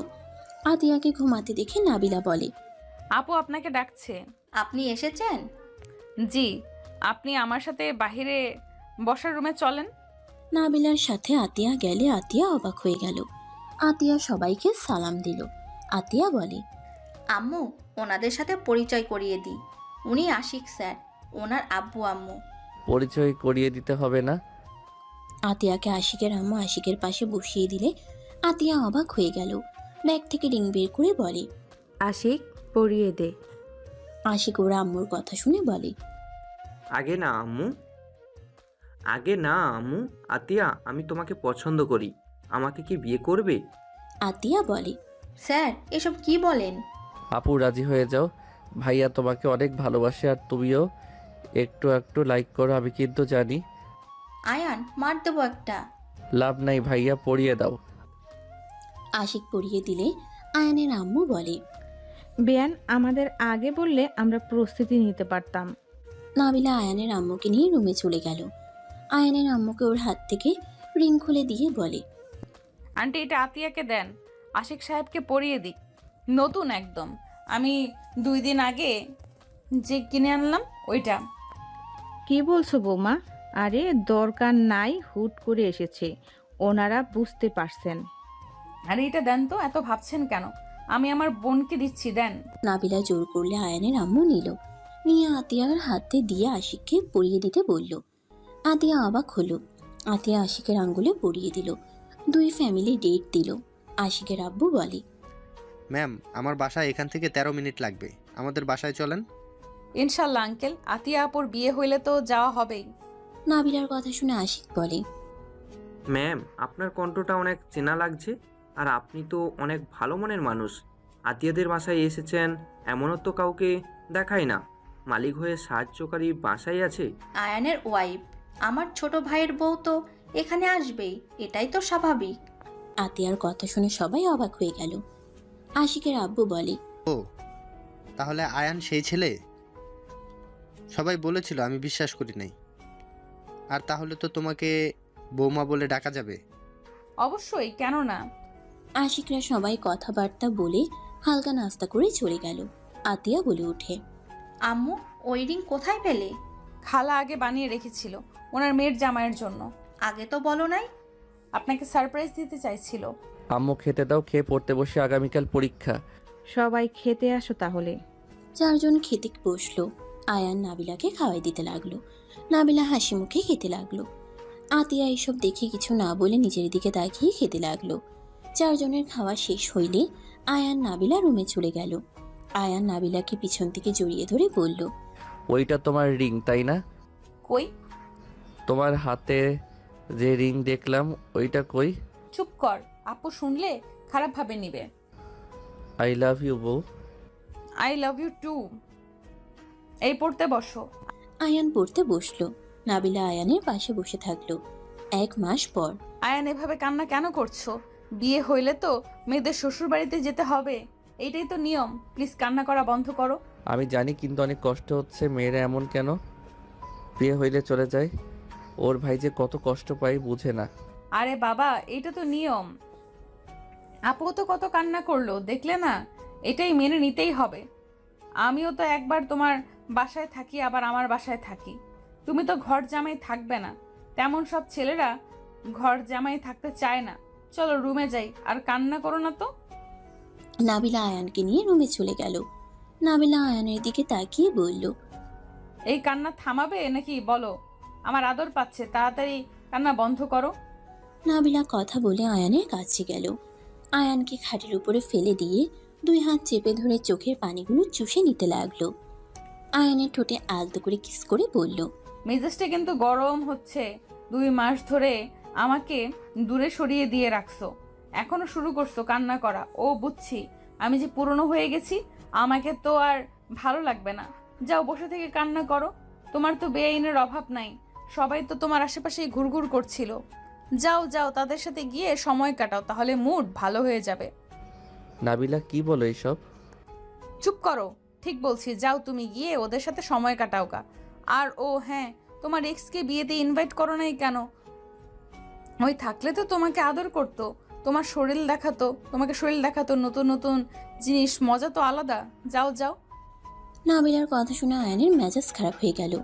আতিয়াকে ঘুমাতে দেখে নাবিলা বলে, আপু আপনাকে ডাকছে। আপনি এসেছেন? জি, আপনি আমার সাথে বাহিরে বসার রুমে চলেন। নাবিলার সাথে আতিয়া গেলে আতিয়া অবাক হয়ে গেল। আতিয়া সবাইকে সালাম দিল। আতিয়া বলে, আম্মু, ওনাদের সাথে পরিচয় করিয়ে দিই। উনি আশিক স্যার, ওনার আব্বু আম্মু। পরিচয় করিয়ে দিতে হবে না। আতিয়াকে আশিকের আম্মু আশিকের পাশে বসিয়ে দিলে আতিয়া অবাক হয়ে গেল। ব্যাগ থেকে রিং বের করে বলে, আশিক, পরিয়ে দে। আশিক ওর আম্মুর কথা শুনে বলে, আগে না আম্মু, আগে না আম্মু। আতিয়া, আমি তোমাকে পছন্দ করি, আমাকে কি বিয়ে করবে? আতিয়া বলে, স্যার এসব কি বলেন? আপু রাজি হয়ে যাও, ভাইয়া তোমাকে অনেক ভালোবাসে, আর তুমিও একটু একটু লাইক করো, আমি কিন্তু জানি। আয়ান, মার দেবো একটা। লাভ নাই ভাইয়া, পড়িয়ে দাও। আশিক পরিয়ে দিলে আয়ানের আম্মু বলে, বেয়ান, আমাদের আগে বললে আমরা প্রস্তুতি নিতে পারতাম। নাবিলা আয়ানের আম্মুকে নিয়ে রুমে চলে গেল। আয়ানের আম্মুকে ওর হাত থেকে রিং খুলে দিয়ে বলে, আন্টি এটা আতিয়াকে দেন, আশিক সাহেবকে পরিয়ে দিক, নতুন একদম। আমি 2 দিন আগে যে কিনে আনলাম ওইটা। কি বলছো বৌমা? আরে দরকার নাই, হুট করে এসেছে, ওনারা বুঝতে পারছেন। আরে এটা দেন তো, এত ভাবছেন কেন? আমি আমার বোনকে দিচ্ছি, দেন। নাবিলা জোর করলে আয়ানের আম্মু নিল। নিয়ে আতিয়ার হাতে দিয়ে আশিককে পরিয়ে দিতে বলল। আতিয়া অবাক হলো। আতিয়া আশিকের আঙ্গুলে পরিয়ে দিল। 2 ফ্যামিলি ডেট দিল। আশিকের আব্বু বলে, ম্যাম, আমার বাসায় এখান থেকে 13 মিনিট লাগবে, আমাদের বাসায় চলেন। ইনশাল্লাহ আঙ্কেল, আতিয়া আপুর বিয়ে হইলে তো যাওয়া হবেই। নাবিলার কথা শুনে আশিক বলে, ম্যাম, আপনার কণ্ঠটা অনেক চেনা লাগছে, আর আপনি তো অনেক ভালো মনের মানুষ। আতিয়াদের বাসায় এসেছেন, এমনও তো কাউকে দেখায় না। মালিক হয়ে সাহায্যকারী বাসায় আছে। আয়ানের ওয়াইফ, আমার ছোট ভাইয়ের বউ তো এখানে আসবেই, এটাই তো স্বাভাবিক। আতিয়ার কথা শুনে সবাই অবাক হয়ে গেল। আশিকের আব্বু বলে, ও তাহলে আয়ান সেই ছেলে? সবাই বলেছিল, আমি বিশ্বাস করি নাই। আর তাহলে তো তোমাকে বৌমা বলে ডাকা যাবে? অবশ্যই, কেন না। আশিকরা সবাই কথাবার্তা বলে হালকা নাস্তা করে চলে গেল। আতিয়া বলে ওঠে, আম্মু, ওই রিং কোথায় পেলে? খালা আগে বানিয়ে রেখেছিল ওনার মেয়ের জামাইয়ের জন্য। আগে তো বলো নাই। আপনাকে সারপ্রাইজ দিতে চাইছিল। আম্মু খেতে দাও, খেয়ে পড়তে বসে, আগামীকাল পরীক্ষা। সবাই খেতে আসো তাহলে। 4 জন খেতে বসলো। আয়ান নাবিলাকে খাওয়াই দিতে লাগলো। নাবিলা হাসি মুখে খেতে লাগলো। আতিয়া এসব দেখে কিছু না বলে নিজের দিকে তাকিয়ে খেতে লাগলো। 4 জনের খাওয়া শেষ হইলে আয়ান নাবিলা রুমে চলে গেল। আয়ান নাবিলাকে পিছন থেকে জড়িয়ে ধরে বলল, ওইটা তোমার রিং তাই না? কই? তোমার হাতে যে রিং দেখলাম ওইটা কই? চুপ কর, আপু শুনলে খারাপ ভাবে নিবে। আই লাভ ইউ বউ। I love you too. এই পড়তে বসো। আয়ান পড়তে বসলো। নাবিলা আয়ানের পাশে বসে থাকলো। 1 মাস পর। আয়ান এভাবে কান্না কেন করছো? বিয়ে হইলে তো মেয়েদের শ্বশুর বাড়িতে যেতে হবে, এইটাই তো নিয়ম। প্লিজ কান্না করা বন্ধ করো। আমি জানি, কিন্তু অনেক কষ্ট হচ্ছে। মেয়েরা এমন কেন? বিয়ে হইলে চলে যায়। ওর ভাই যে কত কষ্ট পায় বুঝে না। আরে বাবা, এটা তো নিয়ম। আপু তো কত কান্না করলো দেখলে না? এটাই মেনে নিতেই হবে। আমিও তো একবার তোমার বাসায় থাকি, আবার আমার বাসায় থাকি। তুমি তো ঘর জামাই থাকবে না। তেমন সব ছেলেরা ঘর জামাই থাকতে চায় না। চলো রুমে যাই, আর কান্না করো না তো। নাবিলা আয়ানকে নিয়ে রুমে চলে গেল। নাবিলা আয়ানের দিকে তাকিয়ে বলল, এই কান্না থামাবে নাকি বলো? আমার আদর পাচ্ছে, তাড়াতাড়ি কান্না বন্ধ করো। নাবিলা কথা বলে আয়ানের কাছে গেল। আয়ানকে খাটের উপরে ফেলে দিয়ে 2 হাত চেপে ধরে চোখের পানিগুলো চুষে নিতে লাগলো। আয়ানের ঠোঁটে আলতো করে কিস করে বলল, মেজাজটা কিন্তু গরম হচ্ছে। 2 মাস ধরে আমাকে দূরে সরিয়ে দিয়ে রাখছো, এখনো শুরু করছো কান্না করা। ও বুঝছি, আমি যে পুরনো হয়ে গেছি, আমাকে তো আর ভালো লাগবে না। যাও বসে থেকে কান্না করো। তোমার তো বেআইনের অভাব নাই, সবাই তো তোমার আশেপাশেই ঘুরঘুর করছিল। যাও যাও, তাদের সাথে গিয়ে সময় কাটাও, তাহলে মুড ভালো হয়ে যাবে। নাবিলা কি বলো এইসব? চুপ করো, ঠিক বলছি। যাও তুমি গিয়ে ওদের সাথে সময় কাটাও গা। আর ও হ্যাঁ, তোমার এক্সকে বিয়েতে ইনভাইট করো নাই কেন? ওই থাকলে তো তোমাকে আদর করতো, তোমার শরীর দেখাতো, তোমাকে শরীর দেখাতো, নতুন নতুন জিনিস, মজা তো আলাদা। যাও যাও। নাবিলার কথা শুনে আয়ানের মেজাজ খারাপ হয়ে গেল।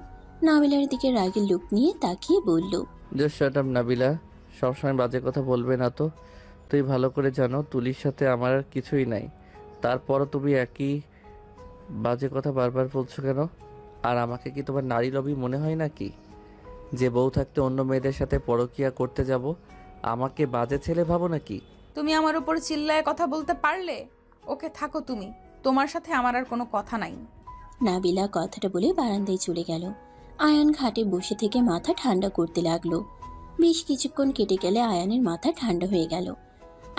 নাবিলার দিকে রাগের লুক নিয়ে তাকিয়ে বলল, জাস্ট শাট আপ নাবিলা, সবসময় বাজে কথা বলবে না তো। তুই ভালো করে জানো তুলির সাথে আমার আর কিছুই নাই, তারপরও তুমি একই বাজে কথা বারবার বলছো কেন? আর আমাকে কি তোমার নারী লবি মনে হয় নাকি, যে বউ থাকতে অন্য মেয়েদের সাথে পরকিয়া করতে যাব? আমাকে বাজে ছেলে ভাবো নাকি? তুমি আমার উপর চিল্লায় কথা বলতে পারলে? ওকে থাকো তুমি, তোমার সাথে আমার আর কোনো কথা নাই। নাবিলা কথাটা বলে বারান্দায় চলে গেল। আয়ান খাটে বসে থেকে মাথা ঠান্ডা করতে লাগলো। বেশ কিছুক্ষণ কেটে গেলে আয়ানের মাথা ঠান্ডা হয়ে গেল।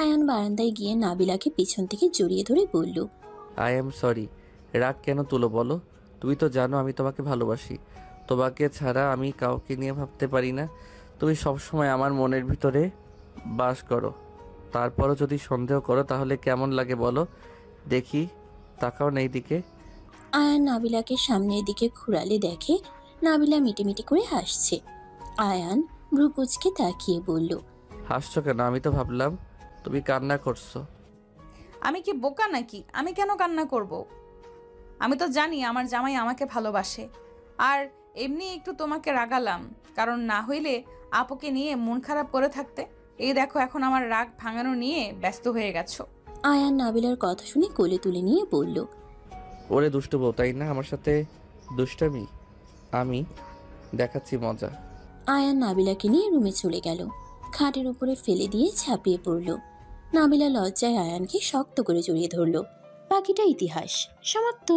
আয়ান বারান্দায় গিয়ে নাবিলাকে পিছন থেকে জড়িয়ে ধরে বলল, আই এম সরি। রাগ কেন তুলো বলো? তুমি তো জানো আমি তোমাকে ভালোবাসি। তোমাকে ছাড়া আমি কাউকে নিয়ে ভাবতে পারি না। তুমি সবসময় আমার মনের ভিতরে বাস করো। তারপরও যদি সন্দেহ করো তাহলে কেমন লাগে বলো দেখি? তাকাও না এইদিকে। আয়ান নাবিলাকে সামনের দিকে ঘুরালে দেখে নাবিলা মিটিমিটি করে হাসছে। আয়ান ভ্রুকুচকে তাকিয়ে বলল, হাসছো কেন? আমি তো ভাবলাম তুমি কান্না করছো। আমি কি বোকা নাকি? আমি কেন কান্না করব? আমি তো জানি আমার জামাই আমাকে ভালোবাসে। আর এমনি একটু তোমাকে রাগালাম, কারণ না হইলে আপুকে নিয়ে মন খারাপ করে থাকতে। এই দেখো, এখন আমার রাগ ভাঙানো নিয়ে ব্যস্ত হয়ে গেছো। আয়ান নাবিলার কথা শুনে কোলে তুলে নিয়ে বলল, ওরে দুষ্টু বউ, তাই না? আমার সাথে দুষ্টামি, আমি দেখাচ্ছি মজা। আয়ান নাবিলাকে নিয়ে রুমে চলে গেল। খাটের উপরে ফেলে দিয়ে ঝাঁপিয়ে পড়ল। নাবিলা লজ্জায় আয়ানকে শক্ত করে জড়িয়ে ধরল। বাকিটা ইতিহাস। সমাপ্ত।